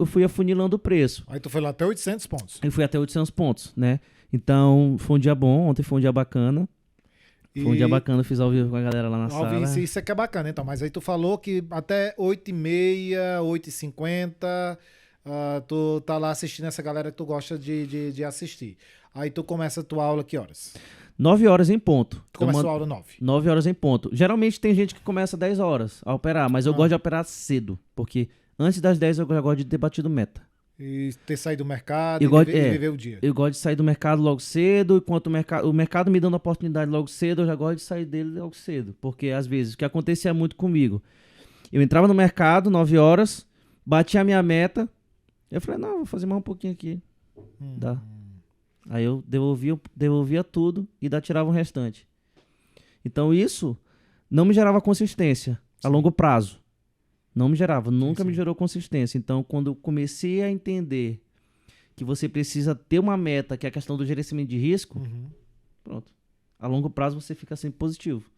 fui afunilando o preço. Aí tu foi lá até 800 pontos. Eu fui até 800 pontos, né? Então, foi um dia bom. Ontem foi um dia bacana. Foi um dia bacana, eu fiz ao vivo com a galera lá na sala. Isso é que é bacana, então. Mas aí tu falou que até 8h30, 8h50, tu tá lá assistindo essa galera que tu gosta de assistir. Aí tu começa a tua aula que horas? 9 horas em ponto. Tu começa a aula 9? 9 horas em ponto. Geralmente tem gente que começa 10 horas a operar, mas eu gosto de operar cedo, porque antes das 10 eu já gosto de ter batido meta. E ter saído do mercado e viver o dia. Eu gosto de sair do mercado logo cedo, enquanto o mercado me dando a oportunidade logo cedo, eu já gosto de sair dele logo cedo. Porque, às vezes, o que acontecia muito comigo, eu entrava no mercado 9 horas, Bati a minha meta. Eu falei, não, vou fazer mais um pouquinho aqui. Dá. Aí eu devolvia tudo e ainda tirava o restante. Então isso não me gerava consistência a longo prazo. Não me gerava, nunca me gerou consistência. Então quando eu comecei a entender que você precisa ter uma meta, que é a questão do gerenciamento de risco, pronto. A longo prazo você fica sempre positivo.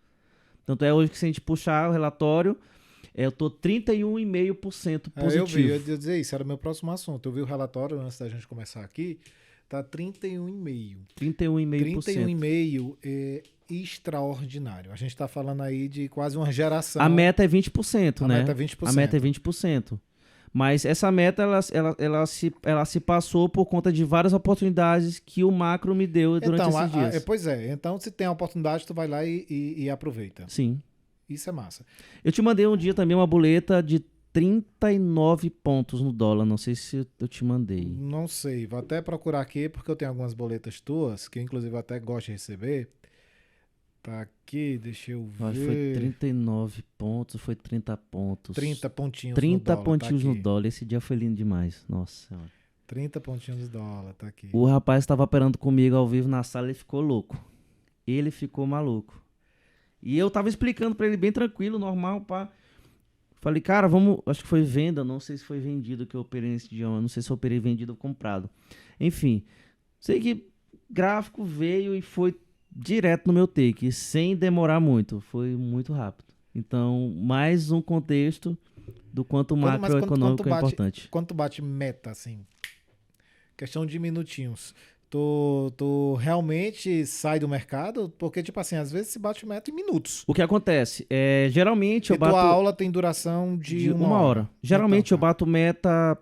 Tanto é hoje que se a gente puxar o relatório, eu tô 31,5% positivo. Eu vi, eu ia dizer isso, era o meu próximo assunto. Eu vi o relatório antes da gente começar aqui, tá 31,5%. 31,5%. 31,5% é extraordinário. A gente tá falando aí de quase uma geração. A meta é 20%, né? A meta é 20%. A meta é 20%. Mas essa meta, ela se passou por conta de várias oportunidades que o macro me deu durante esses dias. Pois é. Então, se tem a oportunidade, tu vai lá e aproveita. Sim. Isso é massa. Eu te mandei um dia também uma boleta de 39 pontos no dólar. Não sei se eu te mandei. Não sei. Vou até procurar aqui, porque eu tenho algumas boletas tuas, que inclusive eu até gosto de receber. Tá aqui, deixa eu ver. Acho que foi 39 pontos, foi 30 pontos. 30 pontinhos 30 no dólar. pontinhos tá no dólar. Esse dia foi lindo demais. Nossa Senhora. 30 pontinhos no dólar, tá aqui. O rapaz estava operando comigo ao vivo na sala e ficou louco. Ele ficou maluco. E eu tava explicando pra ele bem tranquilo, normal, pá. Falei, cara, vamos... Acho que foi venda, não sei se foi vendido que eu operei nesse dia. Não sei se eu operei vendido ou comprado. Enfim, sei que gráfico veio e foi direto no meu take, sem demorar muito. Foi muito rápido. Então, mais um contexto do quanto o macroeconômico é importante. Quando tu bate meta, assim, questão de minutinhos, tu realmente sai do mercado? Porque, tipo assim, às vezes se bate meta em minutos. O que acontece? Geralmente eu bato... tua aula tem duração de uma hora. Geralmente então, eu bato meta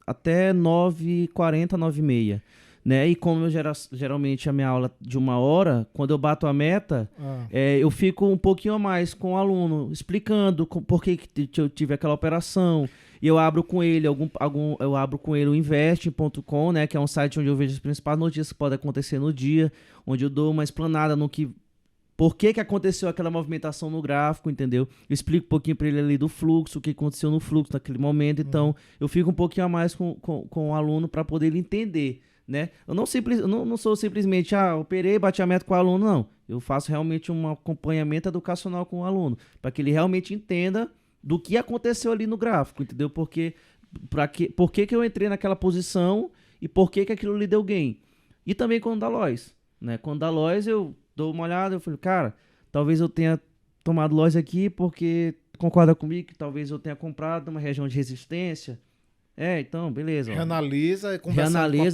até 9h40, 9h30. Né? E como geralmente a minha aula de uma hora, quando eu bato a meta, eu fico um pouquinho a mais com o aluno, explicando por que eu tive aquela operação. E eu abro com ele eu abro com ele o investing.com, né, que é um site onde eu vejo as principais notícias que podem acontecer no dia, onde eu dou uma explanada no que por que aconteceu aquela movimentação no gráfico, entendeu? Eu explico um pouquinho para ele ali do fluxo, o que aconteceu no fluxo naquele momento. Então, eu fico um pouquinho a mais com o aluno para poder ele entender. Né? Eu não sou simplesmente, operei, bati a meta com o aluno, não. Eu faço realmente um acompanhamento educacional com o aluno, para que ele realmente entenda do que aconteceu ali no gráfico, entendeu? Por que eu entrei naquela posição e por que aquilo lhe deu gain. E também com o Dalois, né? Com o Dalois eu dou uma olhada, eu falei, cara, talvez eu tenha tomado loss aqui porque concorda comigo que talvez eu tenha comprado numa região de resistência. Então, beleza. Reanalisa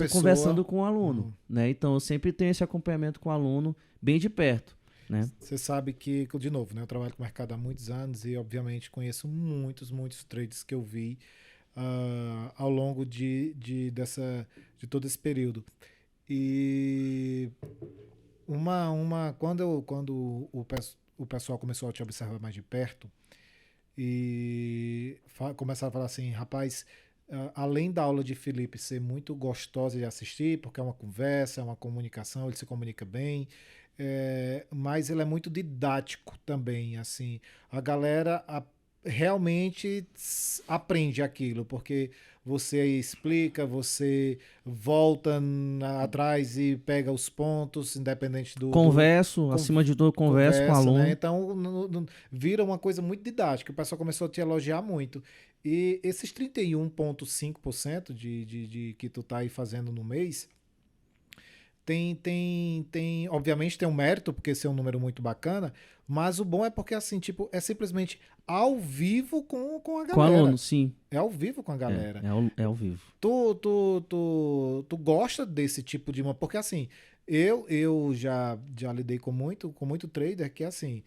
conversando com o aluno. Né? Então, eu sempre tenho esse acompanhamento com o aluno bem de perto. Né? Você sabe que, de novo, né, eu trabalho com o mercado há muitos anos e, obviamente, conheço muitos trades que eu vi ao longo de todo esse período. E quando o pessoal começou a te observar mais de perto e começaram a falar assim, rapaz... além da aula de Felipe ser muito gostosa de assistir, porque é uma conversa, é uma comunicação, ele se comunica bem, mas ele é muito didático também, assim, a galera realmente aprende aquilo, porque você explica, você volta atrás e pega os pontos, independente do... acima de tudo, converso com o aluno. Né? Então, vira uma coisa muito didática, o pessoal começou a te elogiar muito. E esses 31,5% de que tu tá aí fazendo no mês, obviamente tem um mérito, porque esse é um número muito bacana, mas o bom é porque, assim, tipo, é simplesmente ao vivo com a galera. Com o aluno, sim. É ao vivo com a galera. É ao vivo. Tu gosta desse tipo de... Porque, assim, eu já lidei com muito trader que, assim...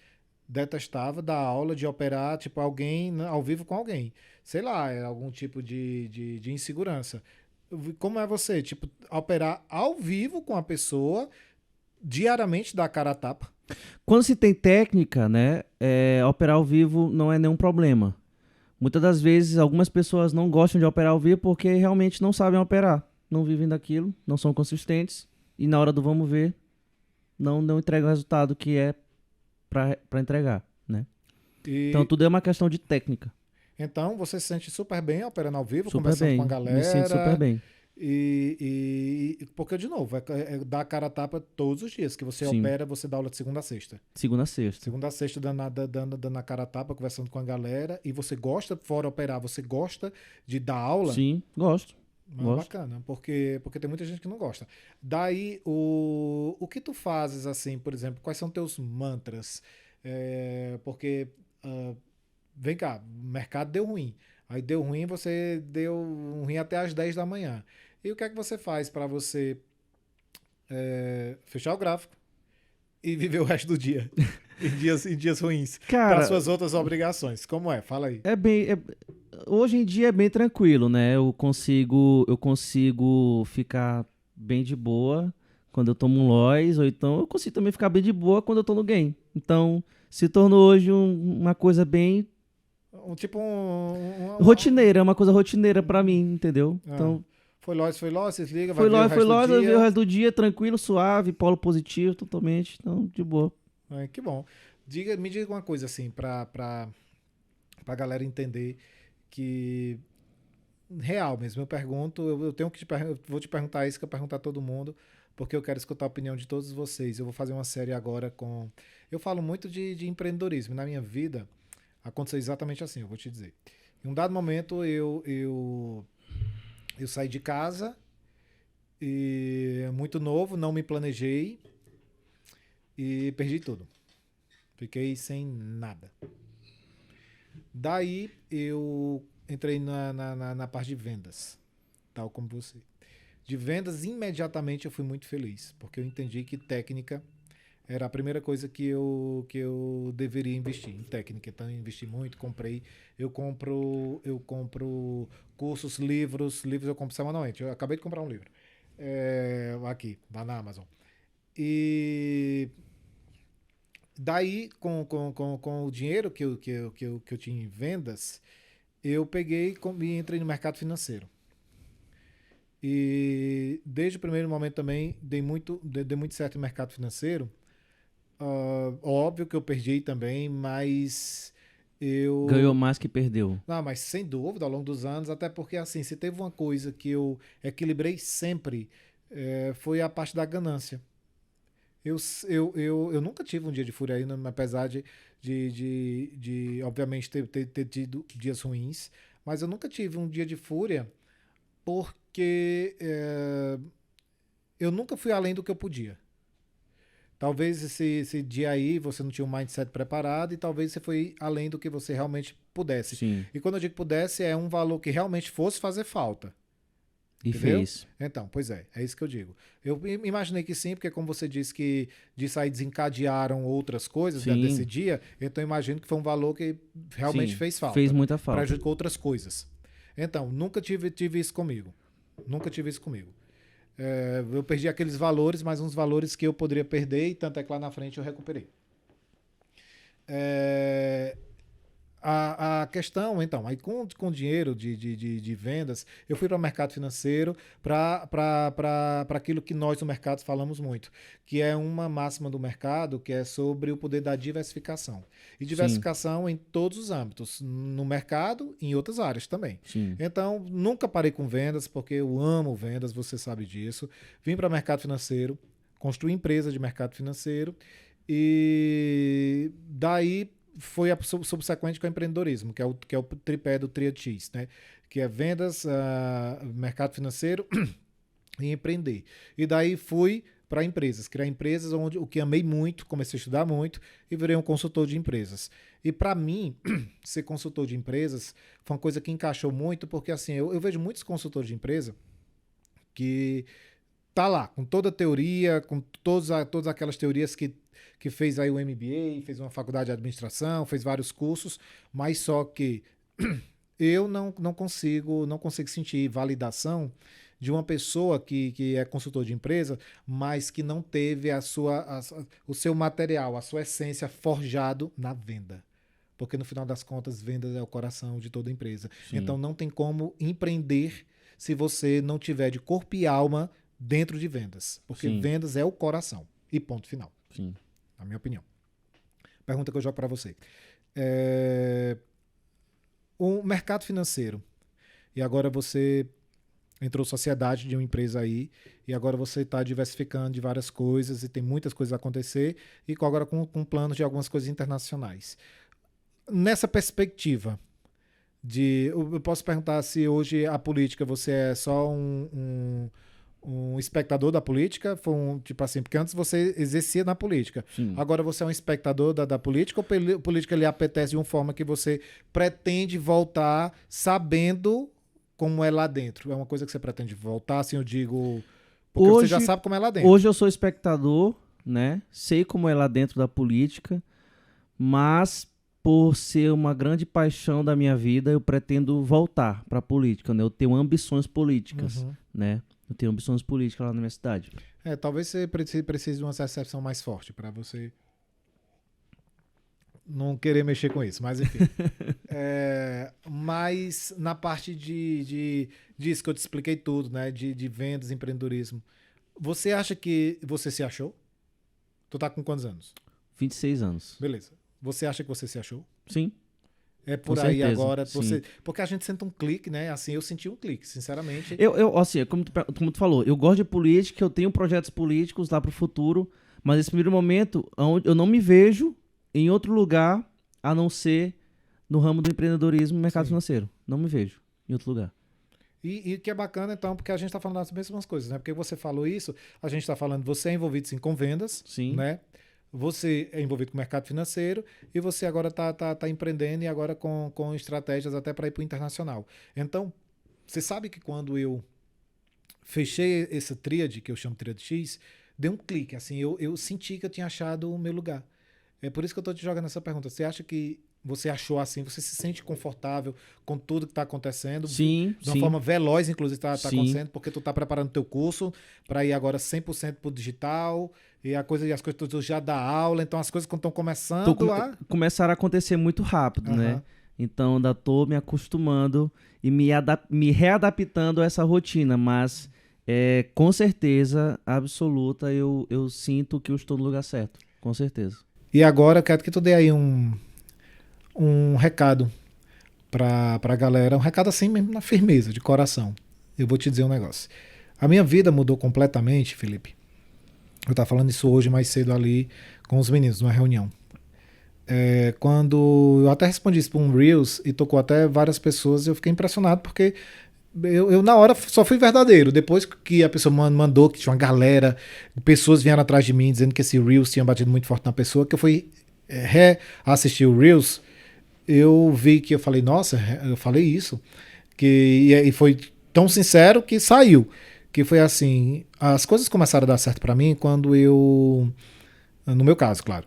detestava dar aula de operar, tipo, alguém ao vivo com alguém. Sei lá, é algum tipo de insegurança. Como é você? Tipo, operar ao vivo com a pessoa, diariamente dar cara a tapa? Quando se tem técnica, né, operar ao vivo não é nenhum problema. Muitas das vezes, algumas pessoas não gostam de operar ao vivo porque realmente não sabem operar. Não vivem daquilo, não são consistentes. E na hora do vamos ver, não entregam o resultado que é para entregar, né? Então tudo é uma questão de técnica. Então, você se sente super bem operando ao vivo, Super conversando com a bem. Me sinto super galera. bem. Porque, de novo, é dar a cara a tapa todos os dias que você Sim. opera, você dá aula de segunda a sexta. Segunda a sexta. Segunda a sexta, dando a cara a tapa, conversando com a galera. E você gosta, fora operar, você gosta de dar aula. Sim, gosto. Gosto. Bacana, porque tem muita gente que não gosta. Daí, o que tu fazes, assim, por exemplo, quais são teus mantras? Porque, ah, vem cá, o mercado deu ruim. Aí deu ruim, você deu ruim até às 10 da manhã. E o que é que você faz para você fechar o gráfico e viver o resto do dia? Em dias ruins. Para Cara, suas outras obrigações. Como é? Fala aí. é bem. Hoje em dia é bem tranquilo, né? Eu consigo ficar bem de boa quando eu tomo um Lois, ou então eu consigo também ficar bem de boa quando eu tô no game. Então, se tornou hoje uma coisa bem Tipo rotineira, é uma coisa rotineira pra mim, entendeu? ah, Então, foi Lois, se liga, vai foi ver o Lois, foi resto do Lois, eu vi o dia. resto do dia tranquilo, suave, polo positivo, totalmente, então, de boa. Que bom. Me diga uma coisa assim, pra galera entender que real mesmo. Eu pergunto, eu tenho que eu vou te perguntar isso que eu pergunto a todo mundo, porque eu quero escutar a opinião de todos vocês. Eu vou fazer uma série agora com. Eu falo muito de empreendedorismo. Na minha vida, aconteceu exatamente assim, eu vou te dizer. Em um dado momento, eu saí de casa, e muito novo, não me planejei e perdi tudo. Fiquei sem nada. Daí eu entrei na parte de vendas, tal como você. De vendas, imediatamente eu fui muito feliz, porque eu entendi que técnica era a primeira coisa que eu deveria investir em técnica. Então eu investi muito, comprei. Eu compro cursos, livros eu compro semanalmente. Eu acabei de comprar um livro. Aqui, lá na Amazon. E daí, com o dinheiro que eu tinha em vendas, eu peguei e entrei no mercado financeiro. E desde o primeiro momento também dei muito certo no mercado financeiro. Óbvio que eu perdi também, mas Ganhou eu. mais que perdeu. Não, mas sem dúvida, ao longo dos anos, até porque assim, se teve uma coisa que eu equilibrei sempre, foi a parte da ganância. Eu nunca tive um dia de fúria ainda, apesar de obviamente, ter tido dias ruins, mas eu nunca tive um dia de fúria porque eu nunca fui além do que eu podia. Talvez esse dia aí você não tinha um mindset preparado e talvez você foi além do que você realmente pudesse. Sim. E quando eu digo pudesse, é um valor que realmente fosse fazer falta. E Entendeu? fez. Então, pois é isso que eu digo. Eu imaginei que sim, porque como você disse que disso aí desencadearam outras coisas desse Sim, dia, então eu imagino que foi um valor que realmente sim. fez Fez falta, muita falta. prejudicou outras coisas. Então, nunca tive isso comigo. Nunca tive isso comigo. Eu perdi aqueles valores, mas uns valores que eu poderia perder, e tanto é que lá na frente eu recuperei. É, a questão, então, aí com dinheiro de vendas, eu fui para o mercado financeiro para aquilo que nós no mercado falamos muito, que é uma máxima do mercado, que é sobre o poder da diversificação. E Sim, diversificação em todos os âmbitos, no mercado e em outras áreas também. sim, Então, nunca parei com vendas, porque eu amo vendas, você sabe disso. Vim para o mercado financeiro, construí empresa de mercado financeiro, e daí foi a subsequente com o empreendedorismo, que é o tripé do Triad X, né? Que é vendas, mercado financeiro e empreender. E daí fui para empresas, criar empresas, onde o que amei muito, comecei a estudar muito e virei um consultor de empresas. E para mim, ser consultor de empresas foi uma coisa que encaixou muito, porque assim, eu vejo muitos consultores de empresa que tá lá, com toda a teoria, com todas aquelas teorias que fez aí o MBA, fez uma faculdade de administração, fez vários cursos, mas só que eu não consigo sentir validação de uma pessoa que é consultor de empresa, mas que não teve o seu material, a sua essência forjado na venda. Porque no final das contas, vendas é o coração de toda empresa. sim, Então não tem como empreender se você não tiver de corpo e alma dentro de vendas. Porque sim, vendas é o coração. E ponto final, sim. na minha opinião. Pergunta que eu jogo para você. É, o mercado financeiro, e agora você entrou sociedade de uma empresa aí, e agora você está diversificando de várias coisas, e tem muitas coisas a acontecer, e agora com planos de algumas coisas internacionais. Nessa perspectiva, eu posso perguntar se hoje a política você é só um espectador da política, tipo assim, porque antes você exercia na política. Sim. Agora você é um espectador da política, ou a política lhe apetece de uma forma que você pretende voltar sabendo como é lá dentro? É uma coisa que você pretende voltar, assim eu digo, porque você já sabe como é lá dentro. Hoje eu sou espectador, né? Sei como é lá dentro da política, mas por ser uma grande paixão da minha vida, eu pretendo voltar para a política, né? Eu tenho ambições políticas, né? Eu tenho ambições políticas lá na minha cidade. Talvez você precise de uma recepção mais forte para você não querer mexer com isso, mas enfim. Mas na parte disso que eu te expliquei tudo, né? De vendas, empreendedorismo. Você acha que você se achou? Tu tá com quantos anos? 26 anos. Beleza. Você acha que você se achou? Sim. É por com aí certeza, agora. sim. Porque a gente sente um clique, né? Assim, eu senti um clique, sinceramente. Assim, como tu falou, eu gosto de política, eu tenho projetos políticos lá pro futuro, mas nesse primeiro momento, eu não me vejo em outro lugar a não ser no ramo do empreendedorismo e mercado financeiro. Não me vejo em outro lugar. E que é bacana, então, porque a gente está falando das mesmas coisas, né? Porque você falou isso, a gente está falando, você é envolvido sim com vendas, Sim. né? Você é envolvido com o mercado financeiro e você agora está empreendendo e agora com estratégias até para ir para o internacional. Então, você sabe que quando eu fechei essa tríade, que eu chamo de tríade X, deu um clique, assim, eu senti que eu tinha achado o meu lugar. É por isso que eu estou te jogando essa pergunta. Você acha que você achou assim, você se sente confortável com tudo que está acontecendo? Sim, de uma forma veloz, inclusive, está acontecendo, porque tu está preparando o teu curso para ir agora 100% para o digital, e as coisas tu já dá aula, então as coisas estão começando começaram a acontecer muito rápido, né? Então ainda estou me acostumando e me readaptando a essa rotina, mas com certeza absoluta eu sinto que eu estou no lugar certo, com certeza. E agora eu quero que tu dê aí um recado pra galera, um recado assim mesmo na firmeza, de coração. Eu vou te dizer um negócio. A minha vida mudou completamente, Felipe. Eu estava falando isso hoje mais cedo ali com os meninos, numa reunião. Quando eu até respondi isso para um Reels e tocou até várias pessoas, eu fiquei impressionado porque eu na hora só fui verdadeiro. Depois que a pessoa mandou, que tinha uma galera, pessoas vieram atrás de mim dizendo que esse Reels tinha batido muito forte na pessoa, que eu fui reassistir o Reels, eu vi que eu falei, nossa, eu falei isso. E foi tão sincero que saiu. Que foi assim, as coisas começaram a dar certo pra mim quando eu, no meu caso, claro,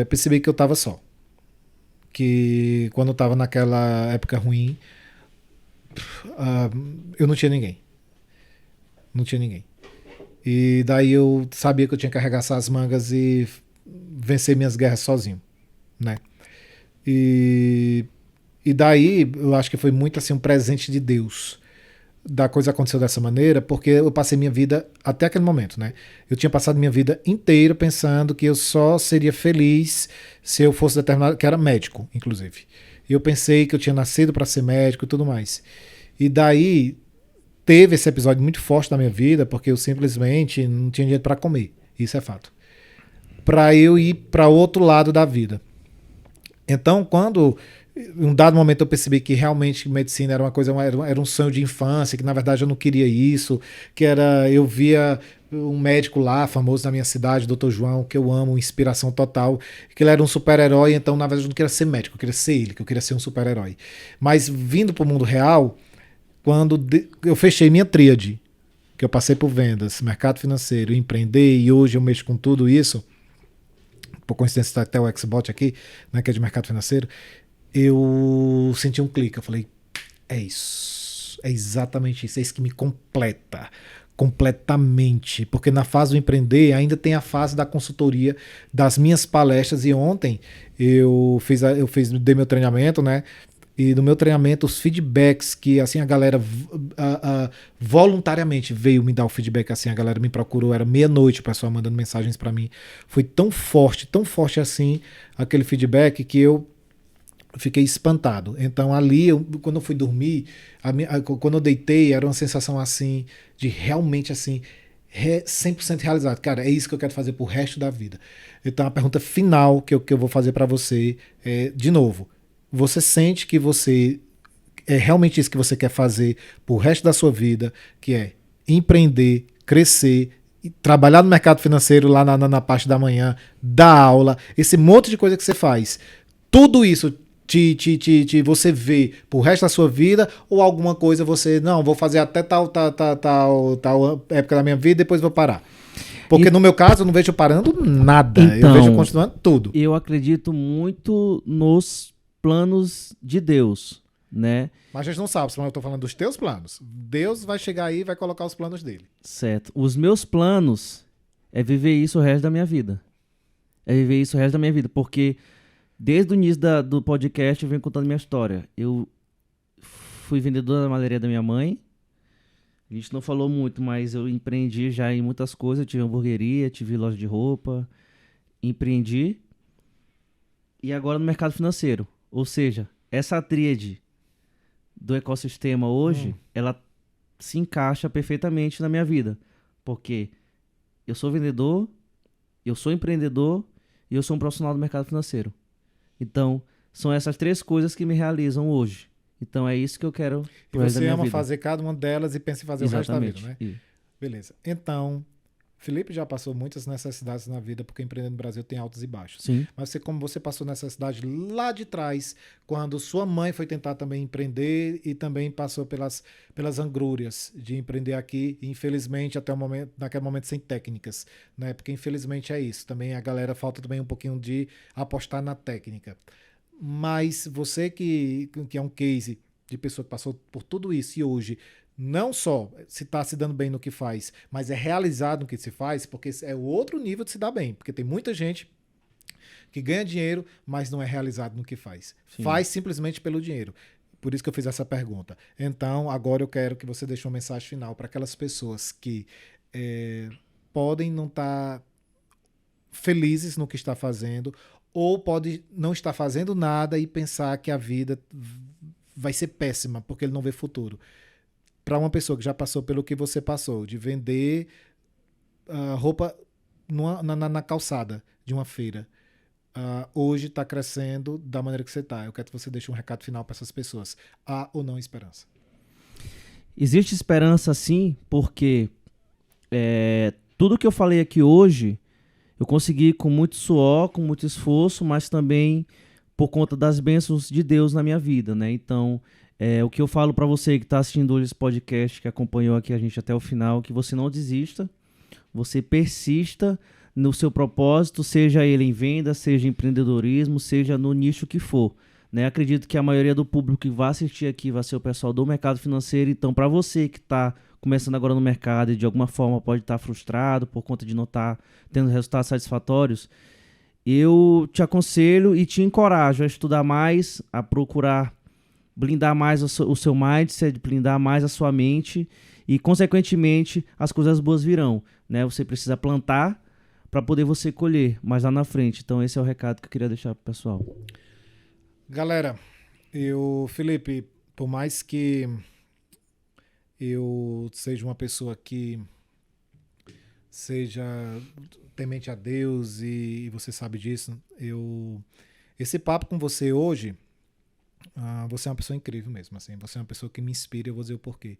percebi que eu tava só. Que quando eu tava naquela época ruim, eu não tinha ninguém. Não tinha ninguém. E daí eu sabia que eu tinha que arregaçar as mangas e vencer minhas guerras sozinho, né? E daí eu acho que foi muito assim um presente de Deus da coisa aconteceu dessa maneira, porque eu passei minha vida até aquele momento, né? Eu tinha passado minha vida inteira pensando que eu só seria feliz se eu fosse determinado, que era médico, inclusive. E eu pensei que eu tinha nascido para ser médico e tudo mais. E daí teve esse episódio muito forte na minha vida, porque eu simplesmente não tinha dinheiro para comer. Isso é fato. Para eu ir para outro lado da vida. Então, quando em um dado momento eu percebi que realmente medicina era uma coisa, era um sonho de infância, que na verdade eu não queria isso, eu via um médico lá, famoso na minha cidade, Dr. João, que eu amo, inspiração total, que ele era um super-herói, então na verdade eu não queria ser médico, eu queria ser ele, que eu queria ser um super-herói. Mas vindo para o mundo real, quando eu fechei minha tríade, que eu passei por vendas, mercado financeiro, empreender, e hoje eu mexo com tudo isso, por coincidência está até o Xbot aqui, né, que é de mercado financeiro, eu senti um clique, eu falei, é isso, é exatamente isso, é isso que me completa, completamente, porque na fase do empreender ainda tem a fase da consultoria, das minhas palestras, e ontem dei meu treinamento, né, e no meu treinamento os feedbacks que assim a galera voluntariamente veio me dar o feedback, assim a galera me procurou, era meia-noite o pessoal mandando mensagens para mim, foi tão forte assim aquele feedback que eu Eu fiquei espantado. Então ali, quando eu fui dormir, quando eu deitei, era uma sensação assim, de realmente assim, 100% realizado. Cara, é isso que eu quero fazer pro resto da vida. Então a pergunta final que eu vou fazer para você é, de novo, você sente que você é realmente isso que você quer fazer pro resto da sua vida, que é empreender, crescer, trabalhar no mercado financeiro lá na parte da manhã, dar aula, esse monte de coisa que você faz. Tudo isso você vê pro resto da sua vida, ou alguma coisa você, não, vou fazer até tal época da minha vida e depois vou parar. Porque no meu caso eu não vejo parando nada, eu vejo Então, continuando tudo. eu acredito muito nos planos de Deus, né? Mas a gente não sabe, se eu tô falando dos teus planos. Deus vai chegar aí e vai colocar os planos dele. Certo. Os meus planos é viver isso o resto da minha vida. É viver isso o resto da minha vida, porque desde o início do podcast eu venho contando minha história. Eu fui vendedor da madeireira da minha mãe. A gente não falou muito, mas eu empreendi já em muitas coisas. Eu tive hamburgueria, tive loja de roupa, empreendi. E agora no mercado financeiro. Ou seja, essa tríade do ecossistema hoje, ela se encaixa perfeitamente na minha vida. Porque eu sou vendedor, eu sou empreendedor e eu sou um profissional do mercado financeiro. Então, são essas três coisas que me realizam hoje. Então, é isso que eu quero E pro resto da você minha ama vida. fazer cada uma delas e pensa em fazer o resto da vida, né? Beleza. Então, Felipe já passou muitas necessidades na vida, porque empreender no Brasil tem altos e baixos. Sim. Mas como você passou necessidade lá de trás, quando sua mãe foi tentar também empreender e também passou pelas angrúrias de empreender aqui, e infelizmente até o momento, naquele momento sem técnicas, né? Porque infelizmente é isso. Também a galera falta também um pouquinho de apostar na técnica. Mas você que é um case de pessoa que passou por tudo isso e hoje não só se está se dando bem no que faz, mas é realizado no que se faz, porque é o outro nível de se dar bem. Porque tem muita gente que ganha dinheiro, mas não é realizado no que faz. Sim. Faz simplesmente pelo dinheiro. Por isso que eu fiz essa pergunta. Então, agora eu quero que você deixe uma mensagem final para aquelas pessoas que podem não estar felizes no que está fazendo, ou pode não estar fazendo nada e pensar que a vida vai ser péssima, porque ele não vê futuro. Para uma pessoa que já passou pelo que você passou, de vender roupa na calçada de uma feira, hoje está crescendo da maneira que você está. Eu quero que você deixe um recado final para essas pessoas. Há ou não esperança? Existe esperança sim, porque tudo que eu falei aqui hoje, eu consegui com muito suor, com muito esforço, mas também por conta das bênçãos de Deus na minha vida, né? Então, o que eu falo para você que está assistindo hoje esse podcast, que acompanhou aqui a gente até o final, que você não desista, você persista no seu propósito, seja ele em venda, seja em empreendedorismo, seja no nicho que for, né? Acredito que a maioria do público que vai assistir aqui vai ser o pessoal do mercado financeiro. Então, para você que está começando agora no mercado e de alguma forma pode estar frustrado por conta de não estar tendo resultados satisfatórios, eu te aconselho e te encorajo a estudar mais, a procurar blindar mais o seu mindset, blindar mais a sua mente e, consequentemente, as coisas boas virão, né? Você precisa plantar para poder você colher mais lá na frente. Então, esse é o recado que eu queria deixar pro pessoal. Galera, Felipe, por mais que eu seja uma pessoa que seja temente a Deus e você sabe disso, esse papo com você hoje, você é uma pessoa incrível mesmo, assim, você é uma pessoa que me inspira, eu vou dizer o porquê.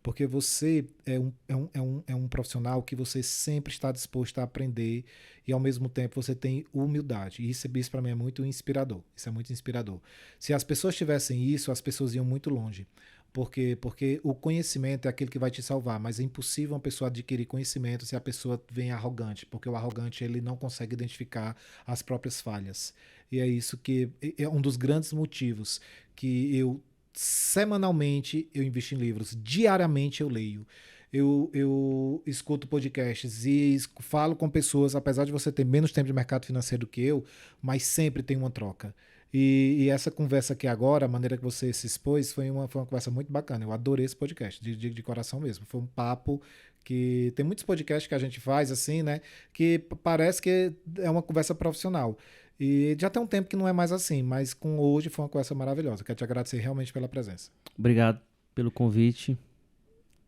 Porque você é um profissional que você sempre está disposto a aprender e, ao mesmo tempo, você tem humildade. E isso para mim é muito inspirador. Isso é muito inspirador. Se as pessoas tivessem isso, as pessoas iam muito longe. Porque o conhecimento é aquele que vai te salvar, mas é impossível uma pessoa adquirir conhecimento se a pessoa vem arrogante, porque o arrogante ele não consegue identificar as próprias falhas. E é isso que é um dos grandes motivos que semanalmente eu invisto em livros, diariamente eu leio. Eu escuto podcasts e falo com pessoas, apesar de você ter menos tempo de mercado financeiro do que eu, mas sempre tem uma troca. E essa conversa aqui agora, a maneira que você se expôs, foi uma conversa muito bacana. Eu adorei esse podcast, de coração mesmo. Foi um papo que tem muitos podcasts que a gente faz assim, né? Que parece que é uma conversa profissional. E já tem um tempo que não é mais assim, mas com hoje foi uma conversa maravilhosa. Quero te agradecer realmente pela presença. Obrigado pelo convite.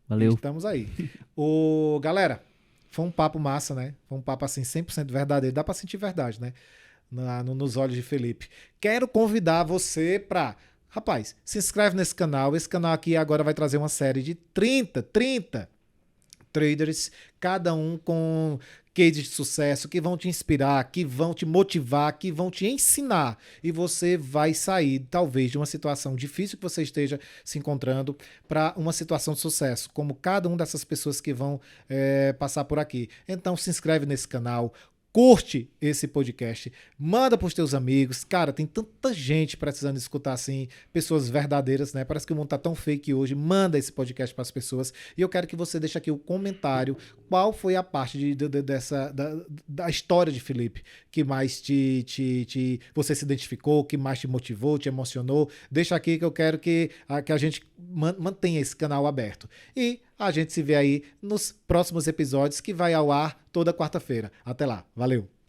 Valeu. Estamos aí. Galera, foi um papo massa, né? Foi um papo assim 100% verdadeiro. Dá pra sentir verdade, né? Nos olhos de Felipe. Quero convidar você pra... Rapaz, se inscreve nesse canal. Esse canal aqui agora vai trazer uma série de 30 traders, cada um com cases de sucesso que vão te inspirar, que vão te motivar, que vão te ensinar. E você vai sair, talvez, de uma situação difícil que você esteja se encontrando para uma situação de sucesso, como cada uma dessas pessoas que vão passar por aqui. Então, se inscreve nesse canal. Curte esse podcast, manda pros teus amigos. Cara, tem tanta gente precisando escutar assim, pessoas verdadeiras, né? Parece que o mundo tá tão fake hoje. Manda esse podcast para as pessoas. E eu quero que você deixe aqui o comentário qual foi a parte da história de Felipe que mais você se identificou, que mais te motivou, te emocionou. Deixa aqui que eu quero que a gente mantenha esse canal aberto. E a gente se vê aí nos próximos episódios que vai ao ar toda quarta-feira. Até lá. Valeu!